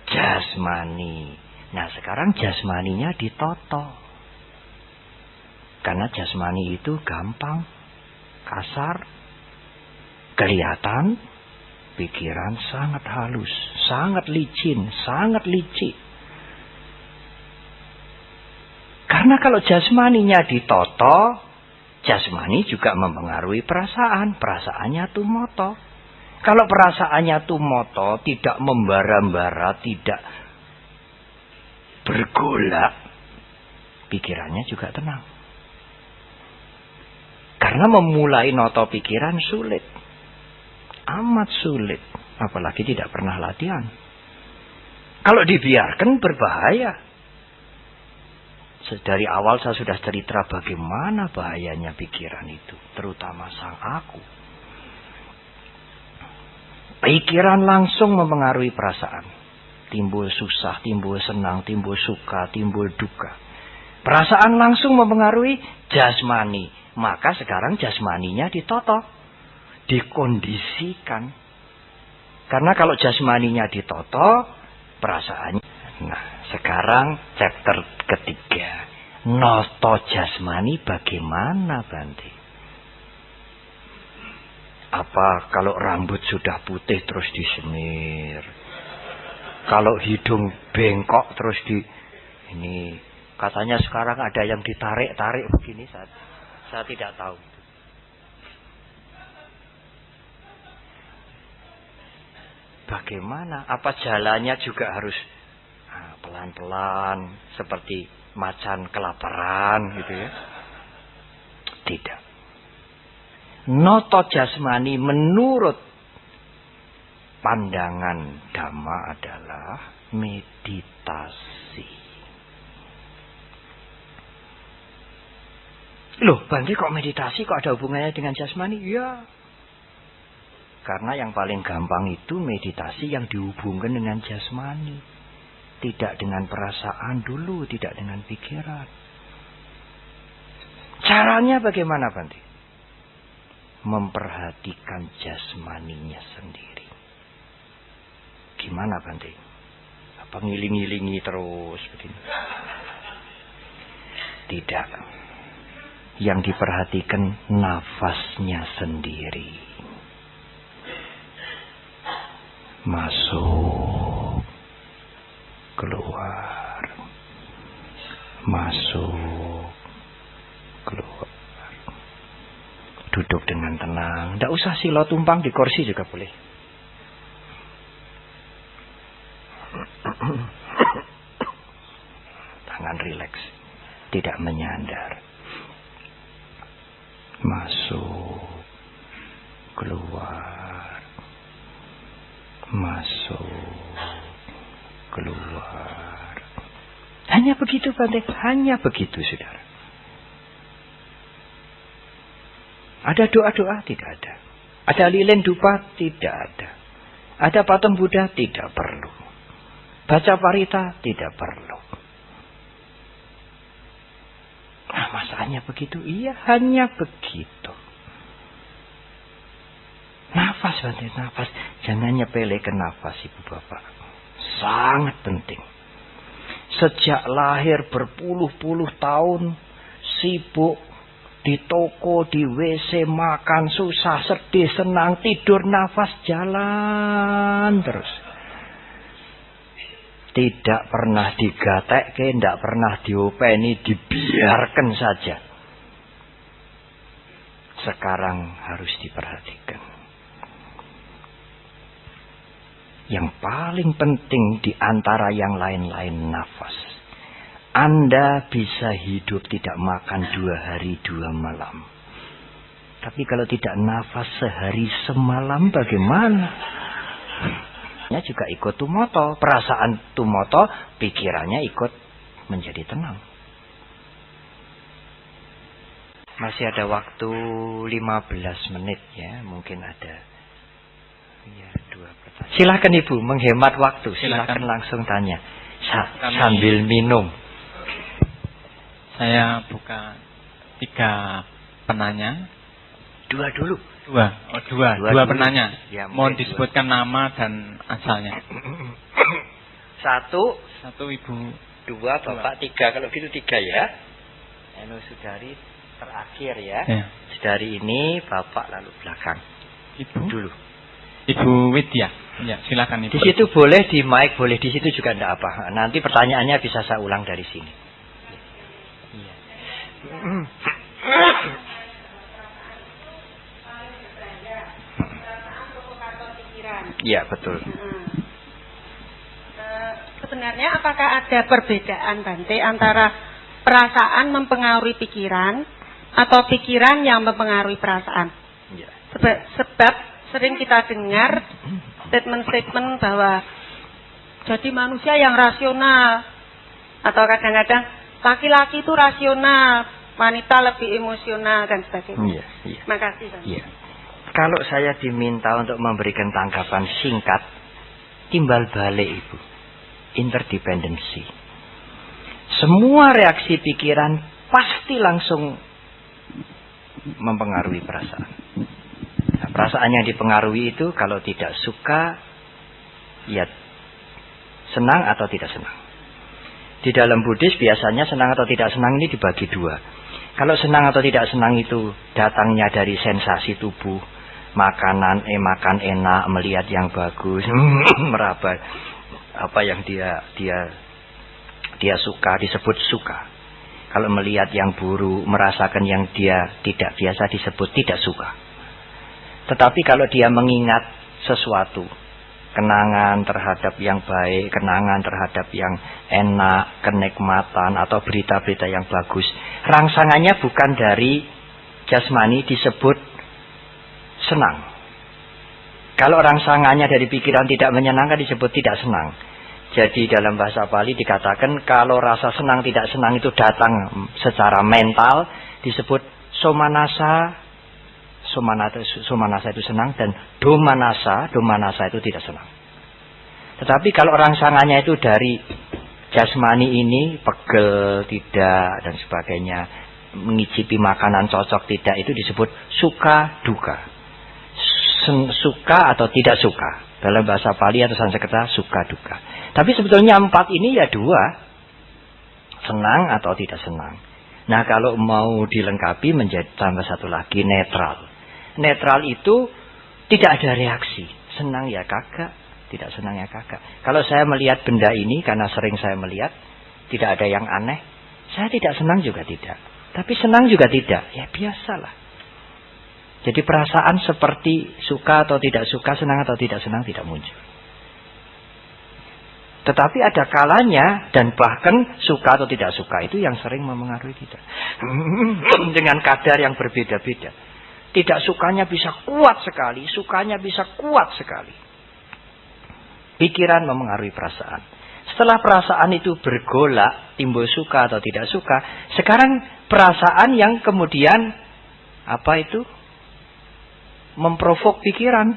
jasmani. Nah, sekarang jasmaninya ditoto. Karena jasmani itu gampang, kasar, kelihatan, pikiran sangat halus, sangat licin, sangat licik. Karena kalau jasmaninya ditoto, jasmani juga mempengaruhi perasaan. Perasaannya tumoto. Kalau perasaannya tumoto, tidak membara-bara, tidak bergolak, pikirannya juga tenang. Karena memulai noto pikiran sulit. Amat sulit. Apalagi tidak pernah latihan. Kalau dibiarkan berbahaya. Dari awal saya sudah cerita bagaimana bahayanya pikiran itu. Terutama sang aku. Pikiran langsung mempengaruhi perasaan. Timbul susah, timbul senang, timbul suka, timbul duka. Perasaan langsung mempengaruhi jasmani. Maka sekarang jasmaninya ditoto. Dikondisikan. Karena kalau jasmaninya ditoto, perasaannya. Nah, sekarang chapter ketiga. Noto jasmani bagaimana, Bante? Apa kalau rambut sudah putih terus disemir? Kalau hidung bengkok terus ini katanya sekarang ada yang ditarik-tarik begini, saya tidak tahu. Bagaimana? Apa jalannya juga harus pelan-pelan seperti macan kelaparan gitu ya? Tidak. Noto jasmani menurut pandangan Dhamma adalah meditasi. Loh, Bante kok meditasi kok ada hubungannya dengan jasmani? Ya. Karena yang paling gampang itu meditasi yang dihubungkan dengan jasmani. Tidak dengan perasaan dulu, tidak dengan pikiran. Caranya bagaimana, Bante? Memperhatikan jasmaninya sendiri. Gimana, Bante? Apa ngiling-ngilingi terus begini? Tidak. Yang diperhatikan nafasnya sendiri. Masuk, keluar, masuk, keluar. Duduk dengan tenang. Tidak usah silo tumpang, di kursi juga boleh. Tangan rileks, tidak menyandar. Masuk, keluar, masuk, keluar. Hanya begitu, Bante. Hanya begitu, saudara. Ada doa-doa? Tidak ada. Ada lilin dupa? Tidak ada. Ada patung Buddha? Tidak perlu. Baca parita? Tidak perlu. Nah, masanya begitu? Iya, hanya begitu. Nafas, Bante, nafas. Jangan nyepelekan nafas, Ibu Bapak. Sangat penting. Sejak lahir berpuluh-puluh tahun, sibuk di toko, di WC, makan, susah, sedih, senang, tidur, nafas, jalan terus. Tidak pernah digatekke, tidak pernah diopeni, dibiarkan saja. Sekarang harus diperhatikan. Yang paling penting di antara yang lain-lain nafas. Anda bisa hidup tidak makan 2 hari 2 malam. Tapi kalau tidak nafas sehari semalam bagaimana? Ya juga ikut tumoto. Perasaan tumoto, pikirannya ikut menjadi tenang. Masih ada waktu 15 menit ya. Mungkin ada. Ya, pertanyaan. Silakan Ibu, menghemat waktu. Silakan langsung tanya. Sambil minum. Saya buka 3 penanya. 2 dulu. 2 penanya. Ya, mohon disebutkan nama dan asalnya. 1 Ibu. 2 Bapak, 3. Kalau gitu 3 ya. Halo Sudari terakhir ya. Sudari ini Bapak lalu belakang. Ibu dulu. Ibu Widya. Ya, silakan Ibu. Di situ boleh di mic, boleh di situ juga enggak apa. Nanti pertanyaannya bisa saya ulang dari sini. Iya. Iya, betul. Sebenarnya apakah ada perbedaan Bante antara perasaan mempengaruhi pikiran atau pikiran yang mempengaruhi perasaan? Ya. Sebab sering kita dengar statement-statement bahwa jadi manusia yang rasional, atau kadang-kadang laki-laki itu rasional, wanita lebih emosional dan sebagainya. Iya, iya. Makasih Bang. Iya. Kalau saya diminta untuk memberikan tanggapan singkat, timbal balik Ibu, interdependensi. Semua reaksi pikiran pasti langsung mempengaruhi perasaan. Nah, perasaan yang dipengaruhi itu kalau tidak suka, ya senang atau tidak senang. Di dalam Buddhis biasanya senang atau tidak senang ini dibagi 2. Kalau senang atau tidak senang itu datangnya dari sensasi tubuh, makan enak, melihat yang bagus, meraba apa yang dia suka disebut suka. Kalau melihat yang buruk, merasakan yang dia tidak biasa disebut tidak suka. Tetapi kalau dia mengingat sesuatu, kenangan terhadap yang baik, kenangan terhadap yang enak, kenikmatan atau berita-berita yang bagus, rangsangannya bukan dari jasmani disebut senang. Kalau rangsangannya dari pikiran tidak menyenangkan disebut tidak senang. Jadi dalam bahasa Pali dikatakan kalau rasa senang tidak senang itu datang secara mental disebut somanasa. Somanasa itu senang dan domanasa itu tidak senang. Tetapi kalau rangsangannya itu dari jasmani ini pegel tidak dan sebagainya, mengicipi makanan cocok tidak, itu disebut suka duka. Suka atau tidak suka. Dalam bahasa Pali atau Sanskerta suka duka. Tapi sebetulnya 4 ini ya 2. Senang atau tidak senang. Nah kalau mau dilengkapi menjadi tambah 1 lagi netral. Netral itu tidak ada reaksi. Senang ya kagak, tidak senang ya kagak. Kalau saya melihat benda ini karena sering saya melihat, tidak ada yang aneh. Saya tidak senang juga tidak. Tapi senang juga tidak. Ya biasalah. Jadi perasaan seperti suka atau tidak suka, senang atau tidak senang tidak muncul. Tetapi ada kalanya dan bahkan suka atau tidak suka itu yang sering mempengaruhi kita. Dengan kadar yang berbeda-beda. Tidak sukanya bisa kuat sekali, sukanya bisa kuat sekali. Pikiran mempengaruhi perasaan. Setelah perasaan itu bergolak, timbul suka atau tidak suka, sekarang perasaan yang kemudian apa itu? Memprovok pikiran.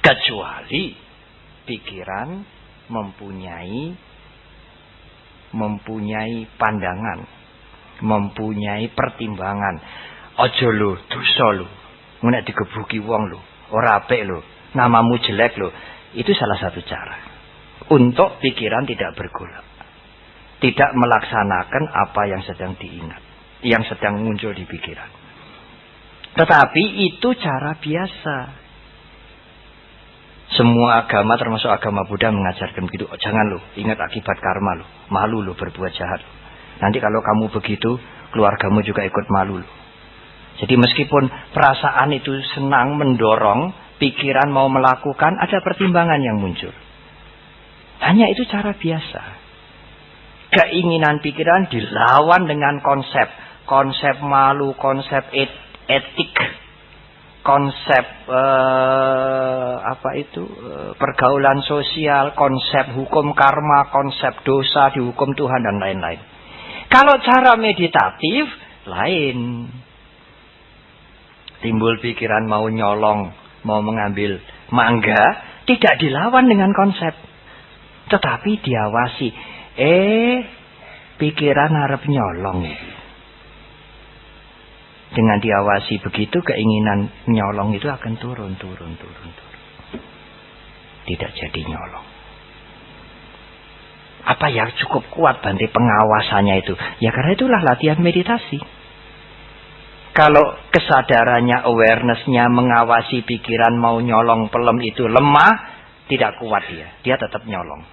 Kecuali pikiran mempunyai pandangan, mempunyai pertimbangan. Ojo lo, dosa lo, nek digebuki wong lo, ora apik lo, namamu jelek lo. Itu salah satu cara untuk pikiran tidak bergolak, tidak melaksanakan apa yang sedang diingat, yang sedang muncul di pikiran. Tetapi itu cara biasa. Semua agama termasuk agama Buddha mengajarkan begitu. Oh, jangan lo, ingat akibat karma lo. Malu lo berbuat jahat. Nanti kalau kamu begitu, keluargamu juga ikut malu lo. Jadi meskipun perasaan itu senang mendorong, pikiran mau melakukan, ada pertimbangan yang muncul. Hanya itu cara biasa. Keinginan pikiran dilawan dengan konsep. Konsep malu, konsep etik, konsep pergaulan sosial, konsep hukum karma, konsep dosa dihukum Tuhan dan lain-lain. Kalau cara meditatif lain. Timbul pikiran mau nyolong, mau mengambil mangga tidak dilawan dengan konsep, tetapi diawasi. Pikiran harap nyolong. Dengan diawasi begitu, keinginan nyolong itu akan turun. Tidak jadi nyolong. Apa ya cukup kuat Bante pengawasannya itu? Ya karena itulah latihan meditasi. Kalau kesadarannya, awareness-nya mengawasi pikiran mau nyolong pelem itu lemah, tidak kuat dia tetap nyolong.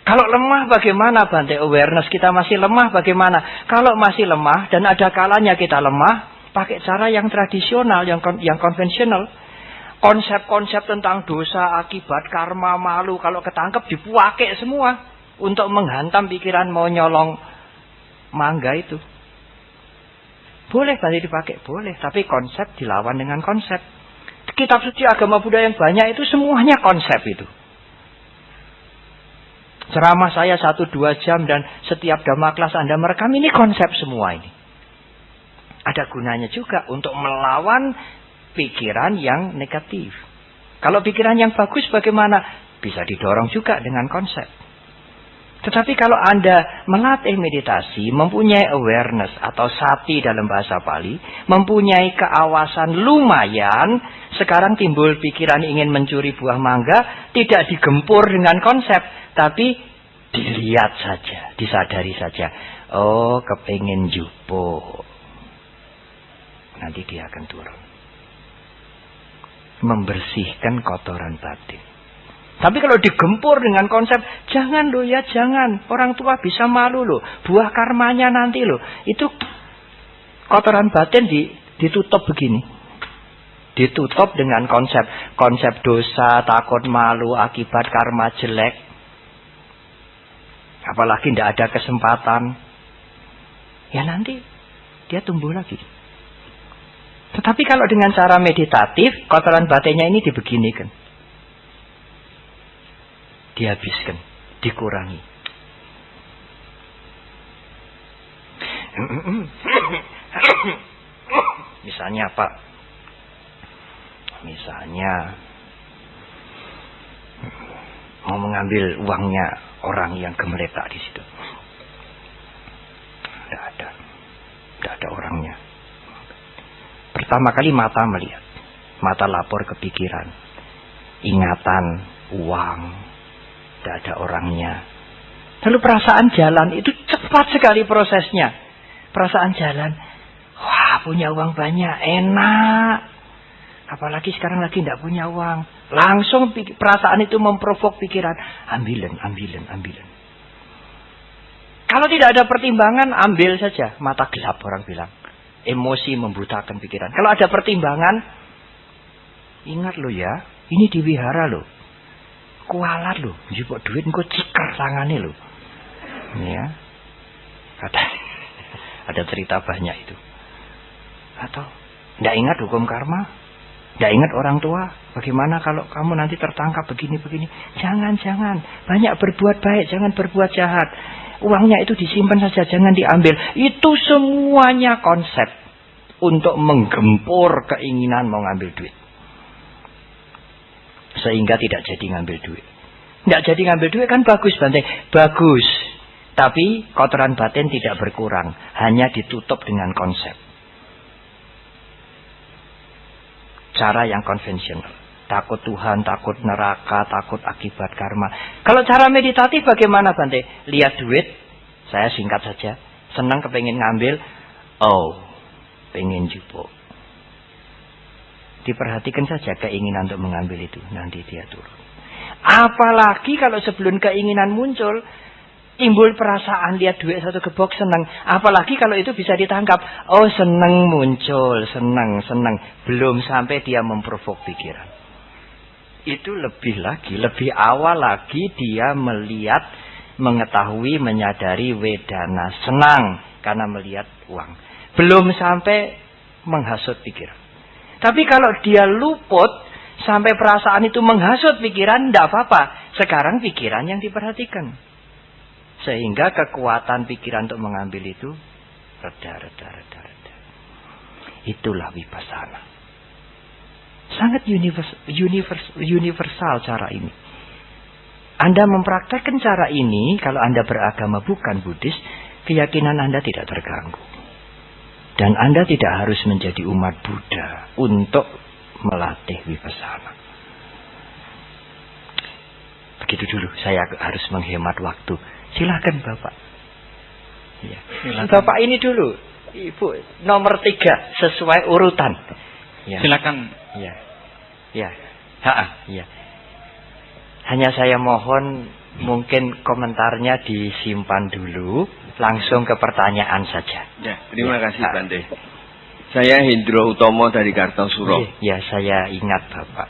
Kalau lemah bagaimana Bante? Awareness kita masih lemah bagaimana? Kalau masih lemah dan ada kalanya kita lemah, pakai cara yang tradisional, yang konvensional. Konsep-konsep tentang dosa, akibat, karma, malu, kalau ketangkep dipakai semua untuk menghantam pikiran mau nyolong mangga itu. Boleh Bante dipakai, boleh. Tapi konsep dilawan dengan konsep. Kitab suci agama Buddha yang banyak itu semuanya konsep itu. Ceramah saya 1-2 jam dan setiap dhamma kelas Anda merekam, ini konsep semua ini. Ada gunanya juga untuk melawan pikiran yang negatif. Kalau pikiran yang bagus bagaimana? Bisa didorong juga dengan konsep. Tetapi kalau Anda melatih meditasi, mempunyai awareness atau sati dalam bahasa Pali, mempunyai keawasan lumayan, sekarang timbul pikiran ingin mencuri buah mangga, tidak digempur dengan konsep, tapi dilihat saja, disadari saja. Oh, kepingin jupo. Nanti dia akan turun. Membersihkan kotoran batin. Tapi kalau digempur dengan konsep, jangan loh ya, jangan. Orang tua bisa malu loh. Buah karmanya nanti loh. Itu kotoran batin ditutup begini. Ditutup dengan konsep dosa, takut malu, akibat karma jelek. Apalagi tidak ada kesempatan. Ya nanti dia tumbuh lagi. Tetapi kalau dengan cara meditatif, kotoran batinnya ini dibeginikan. Dihabiskan, dikurangi. Misalnya apa? Misalnya mau mengambil uangnya orang yang gemeletak di situ. Tidak ada orangnya. Pertama kali mata melihat, mata lapor ke pikiran, ingatan, uang, tidak ada orangnya. Lalu perasaan jalan itu cepat sekali prosesnya. Perasaan jalan, wah punya uang banyak, enak. Apalagi sekarang lagi tidak punya uang. Langsung perasaan itu memprovok pikiran, ambilan. Kalau tidak ada pertimbangan, ambil saja. Mata gelap orang bilang. Emosi membutakan pikiran. Kalau ada pertimbangan, ingat lo ya, ini diwihara lo. Kualat lo, jipok duit engko cikar tangane lo. Ya. Ada cerita banyak itu. Atau tidak ingat hukum karma? Tidak ingat orang tua? Bagaimana kalau kamu nanti tertangkap begini-begini? Jangan. Banyak berbuat baik, jangan berbuat jahat. Uangnya itu disimpan saja, jangan diambil. Itu semuanya konsep untuk menggempur keinginan mau ngambil duit. Sehingga tidak jadi ngambil duit. Tidak jadi ngambil duit kan bagus Bante. Bagus. Tapi kotoran batin tidak berkurang. Hanya ditutup dengan konsep. Cara yang konvensional. Takut Tuhan, takut neraka, takut akibat karma. Kalau cara meditatif bagaimana Bante? Lihat duit, saya singkat saja. Senang kepengen ngambil, oh, pengen jupo. Diperhatikan saja keinginan untuk mengambil itu, nanti dia turun. Apalagi kalau sebelum keinginan muncul, timbul perasaan lihat duit satu gebok senang. Apalagi kalau itu bisa ditangkap, oh senang muncul, senang. Belum sampai dia memprovok pikiran. Itu lebih awal lagi dia melihat, mengetahui, menyadari wedana, senang karena melihat uang. Belum sampai menghasut pikiran. Tapi kalau dia luput sampai perasaan itu menghasut pikiran, tidak apa-apa. Sekarang pikiran yang diperhatikan. Sehingga kekuatan pikiran untuk mengambil itu reda. Itulah vipassana. Sangat universal cara ini. Anda mempraktekkan cara ini, kalau Anda beragama bukan Buddhis, keyakinan Anda tidak terganggu. Dan Anda tidak harus menjadi umat Buddha untuk melatih vipassana. Begitu dulu, saya harus menghemat waktu. Silakan Bapak. Ya. Silakan. Bapak ini dulu, Ibu nomor 3 sesuai urutan. Ya. Silakan. Ya, ya, ya. Hanya saya mohon mungkin komentarnya disimpan dulu, langsung ke pertanyaan saja. Ya, terima kasih Bante. Saya Hendro Utomo dari Kartosuro. Ya, saya ingat Bapak.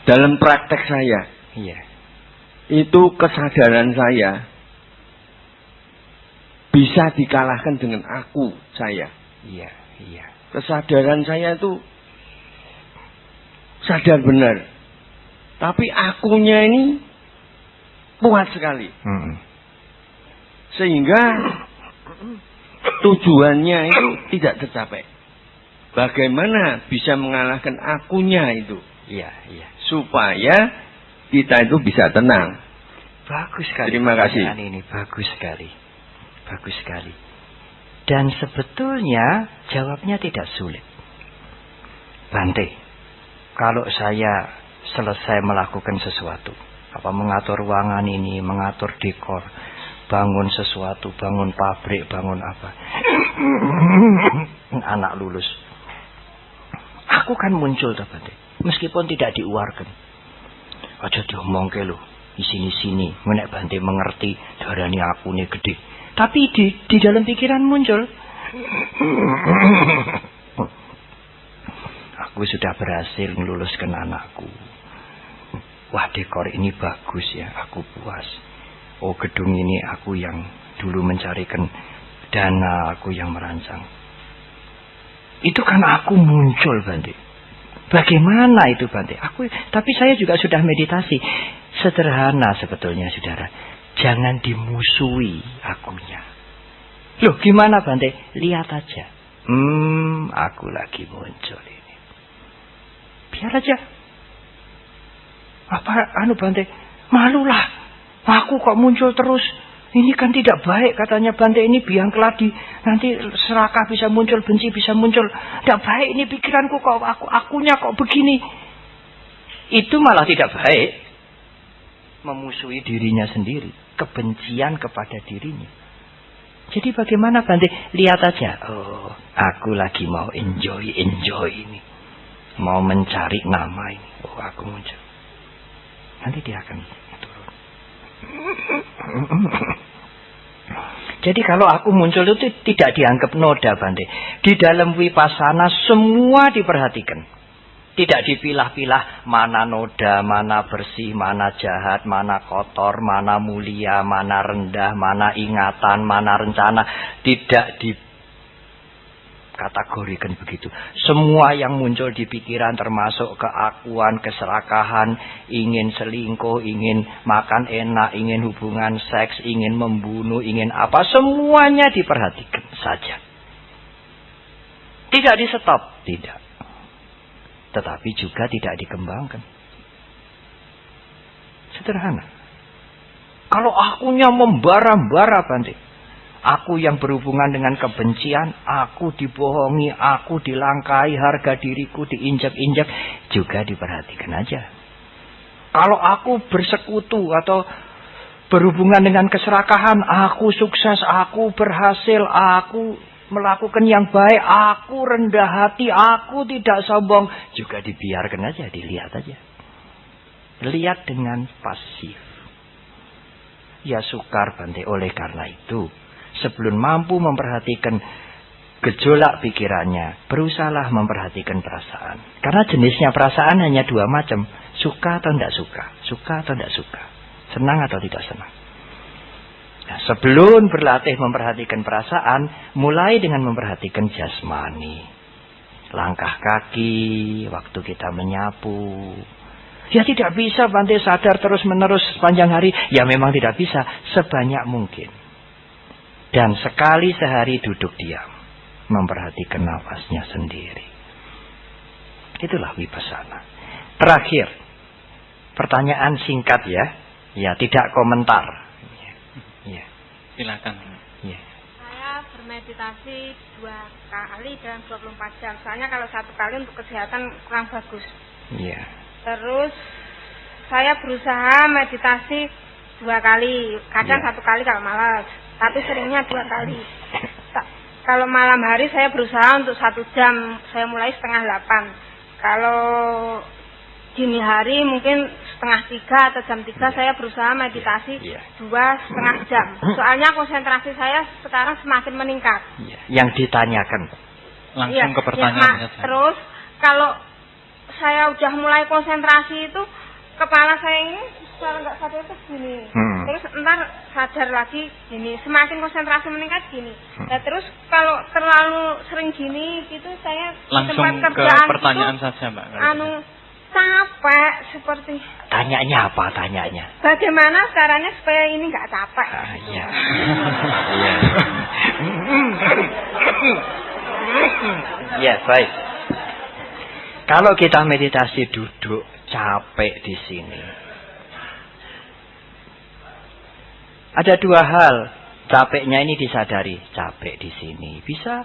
Dalam praktek saya, iya, itu kesadaran saya bisa dikalahkan dengan aku saya. Iya, iya. Kesadaran saya itu sadar benar. Tapi akunya ini kuat sekali. Sehingga tujuannya itu tidak tercapai. Bagaimana bisa mengalahkan akunya itu? Iya, iya. Supaya kita itu bisa tenang. Bagus sekali. Terima kasih. Ini bagus sekali. Bagus sekali. Dan sebetulnya jawabnya tidak sulit. Bante, kalau saya selesai melakukan sesuatu, apa mengatur ruangan ini, mengatur dekor, bangun sesuatu, bangun pabrik, bangun apa, anak lulus, aku kan muncul Bante, meskipun tidak diuarkan. Aja diomongke lho, sini menek Bante mengerti darani aku nih gede, tapi di dalam pikiran muncul. Aku sudah berhasil meluluskan anakku. Wah, dekor ini bagus ya, aku puas. Oh, gedung ini aku yang dulu mencarikan dana, aku yang merancang. Itu kan aku muncul Bante. Bagaimana itu Bante? Tapi saya juga sudah meditasi. Sederhana sebetulnya saudara. Jangan dimusuhi akunya. Loh, gimana Bante? Lihat aja. Aku lagi muncul ini. Biar aja. Apa Bante? Malulah. Aku kok muncul terus. Ini kan tidak baik katanya Bante, ini biang keladi. Nanti serakah bisa muncul, benci bisa muncul. Tidak baik ini pikiranku kok, akunya kok begini. Itu malah tidak baik. Memusuhi dirinya sendiri. Kebencian kepada dirinya. Jadi bagaimana Bante? Lihat aja. Oh, aku lagi mau enjoy ini. Mau mencari nama ini. Oh, aku muncul. Nanti dia akan turun. Jadi kalau aku muncul itu tidak dianggap noda Bante. Di dalam vipassana semua diperhatikan. Tidak dipilah-pilah mana noda, mana bersih, mana jahat, mana kotor, mana mulia, mana rendah, mana ingatan, mana rencana. Tidak dikategorikan begitu. Semua yang muncul di pikiran termasuk keakuan, keserakahan, ingin selingkuh, ingin makan enak, ingin hubungan seks, ingin membunuh, ingin apa, semuanya diperhatikan saja. Tidak di stop, tidak. Tetapi juga tidak dikembangkan. Sederhana. Kalau akunya membara-bara Bante, aku yang berhubungan dengan kebencian, aku dibohongi, aku dilangkai, harga diriku diinjak-injak, juga diperhatikan aja. Kalau aku bersekutu atau berhubungan dengan keserakahan, aku sukses, aku berhasil, aku melakukan yang baik, aku rendah hati, aku tidak sombong, juga dibiarkan aja, dilihat aja. Lihat dengan pasif. Ya sukar Bante, oleh karena itu sebelum mampu memperhatikan gejolak pikirannya, berusahalah memperhatikan perasaan. Karena jenisnya perasaan hanya 2 macam. Suka atau tidak suka. Suka atau tidak suka. Senang atau tidak senang. Nah, sebelum berlatih memperhatikan perasaan, mulai dengan memperhatikan jasmani. Langkah kaki, waktu kita menyapu. Ya tidak bisa Bante sadar terus-menerus sepanjang hari. Ya memang tidak bisa, sebanyak mungkin. Dan sekali sehari duduk diam. Memperhatikan nafasnya sendiri. Itulah vipassana. Terakhir, pertanyaan singkat ya. Ya, tidak komentar. Ya. Silakan. Ya. Saya bermeditasi 2 kali dalam 24 jam. Soalnya kalau 1 kali untuk kesehatan kurang bagus. Ya. Terus saya berusaha meditasi 2 kali. Kadang Ya. 1 kali kalau malas. Tapi seringnya 2 kali. Kalau malam hari saya berusaha untuk 1 jam. Saya mulai 7:30. Kalau dini hari mungkin 2:30 atau jam 3 saya berusaha meditasi 2,5 jam. Soalnya konsentrasi saya sekarang semakin meningkat. Ya. Yang ditanyakan. Langsung ke pertanyaan saja. Terus kalau saya udah mulai konsentrasi itu kepala saya ini secara nggak sadar itu gini. Terus ntar sadar lagi gini. Semakin konsentrasi meningkat gini. Nah, terus kalau terlalu sering gini gitu saya di Langsung tempat ke kerjaan pertanyaan itu, saja, Mbak. kalau gitu. capek seperti. Tanyanya apa tanyanya? Bagaimana caranya supaya ini nggak capek? Gitu. Ya. Ya, baik. Kalau kita meditasi duduk capek di sini. Ada 2 hal. Capeknya ini disadari, capek di sini. Bisa.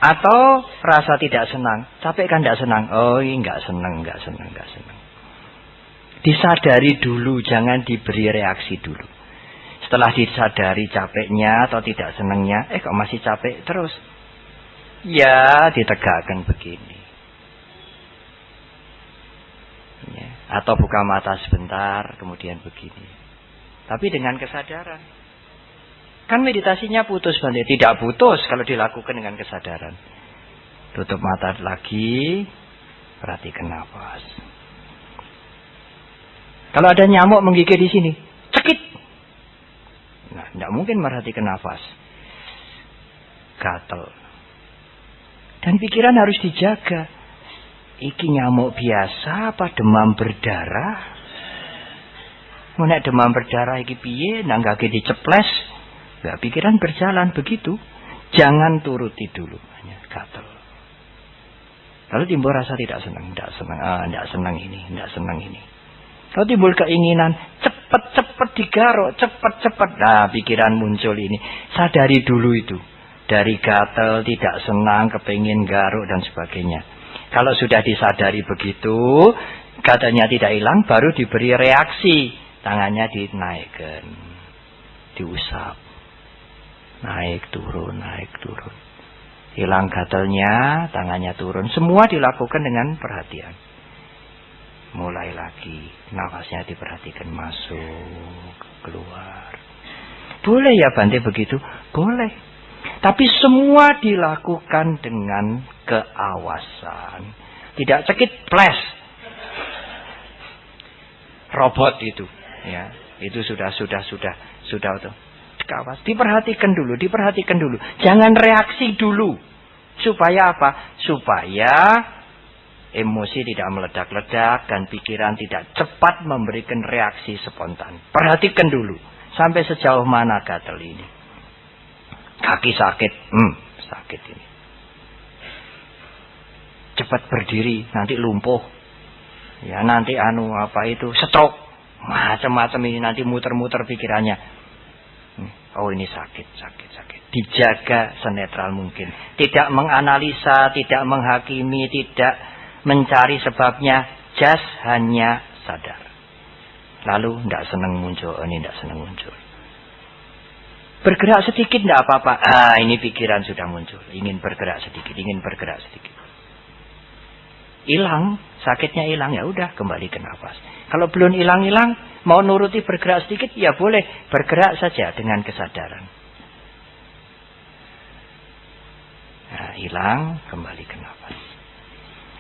Atau rasa tidak senang. Capek kan tidak senang. Oh, ini enggak senang. Disadari dulu, jangan diberi reaksi dulu. Setelah disadari capeknya atau tidak senangnya, kok masih capek terus. Ya, ditegakkan begini. Ya. Atau buka mata sebentar, kemudian begini. Tapi dengan kesadaran. Kan meditasinya putus Bante. Tidak putus kalau dilakukan dengan kesadaran. Tutup mata lagi. Perhatikan nafas. Kalau ada nyamuk menggigit di sini. Cekit. Nah, tidak mungkin merhatikan nafas. Gatel. Dan pikiran harus dijaga. Iki nyamuk biasa apa demam berdarah? Nek demam berdarah iki piye? Nanggake diceples. Nah, pikiran berjalan begitu. Jangan turuti dulu. Hanya gatel. Lalu timbul rasa tidak senang. Tidak senang ini. Kalau timbul keinginan cepat digaruk, cepat. Nah, pikiran muncul ini. Sadari dulu itu. Dari gatel, tidak senang, kepingin garuk dan sebagainya. Kalau sudah disadari begitu, katanya tidak hilang, baru diberi reaksi. Tangannya dinaikkan, diusap, naik turun. Hilang gatelnya, tangannya turun. Semua dilakukan dengan perhatian. Mulai lagi, nafasnya diperhatikan masuk, keluar. Boleh ya Bante begitu? Boleh. Tapi semua dilakukan dengan keawasan. Tidak cekit, ples. Robot itu. Ya, itu sudah tuh. Kawas. Diperhatikan dulu. Jangan reaksi dulu. Supaya apa? Supaya emosi tidak meledak-ledak dan pikiran tidak cepat memberikan reaksi spontan. Perhatikan dulu. Sampai sejauh mana gatel ini. Kaki sakit. Sakit ini. Cepat berdiri, nanti lumpuh. Ya, nanti stroke. Macam-macam ini nanti muter-muter pikirannya. Oh, ini sakit. Dijaga senetral mungkin. Tidak menganalisa, tidak menghakimi, tidak mencari sebabnya. Just hanya sadar. Lalu tidak senang muncul. Bergerak sedikit tidak apa-apa. Ini pikiran sudah muncul. Ingin bergerak sedikit. Hilang, sakitnya hilang, ya udah kembali ke nafas. Kalau belum hilang, mau nuruti bergerak sedikit, ya boleh bergerak saja dengan kesadaran. Nah, hilang, kembali ke nafas.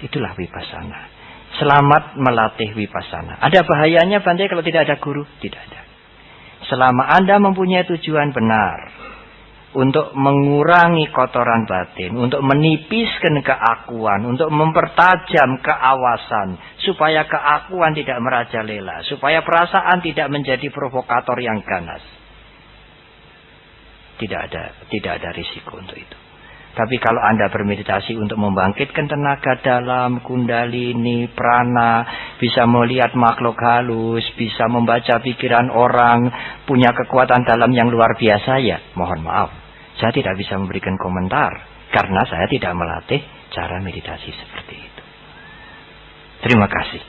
Itulah vipassana. Selamat melatih vipassana. Ada bahayanya Bante kalau tidak ada guru? Tidak ada. Selama Anda mempunyai tujuan benar. Untuk mengurangi kotoran batin, untuk menipiskan keakuan, untuk mempertajam keawasan, supaya keakuan tidak merajalela, supaya perasaan tidak menjadi provokator yang ganas. Tidak ada risiko untuk itu. Tapi kalau Anda bermeditasi untuk membangkitkan tenaga dalam, kundalini, prana, bisa melihat makhluk halus, bisa membaca pikiran orang, punya kekuatan dalam yang luar biasa, ya mohon maaf, saya tidak bisa memberikan komentar karena saya tidak melatih cara meditasi seperti itu. Terima kasih.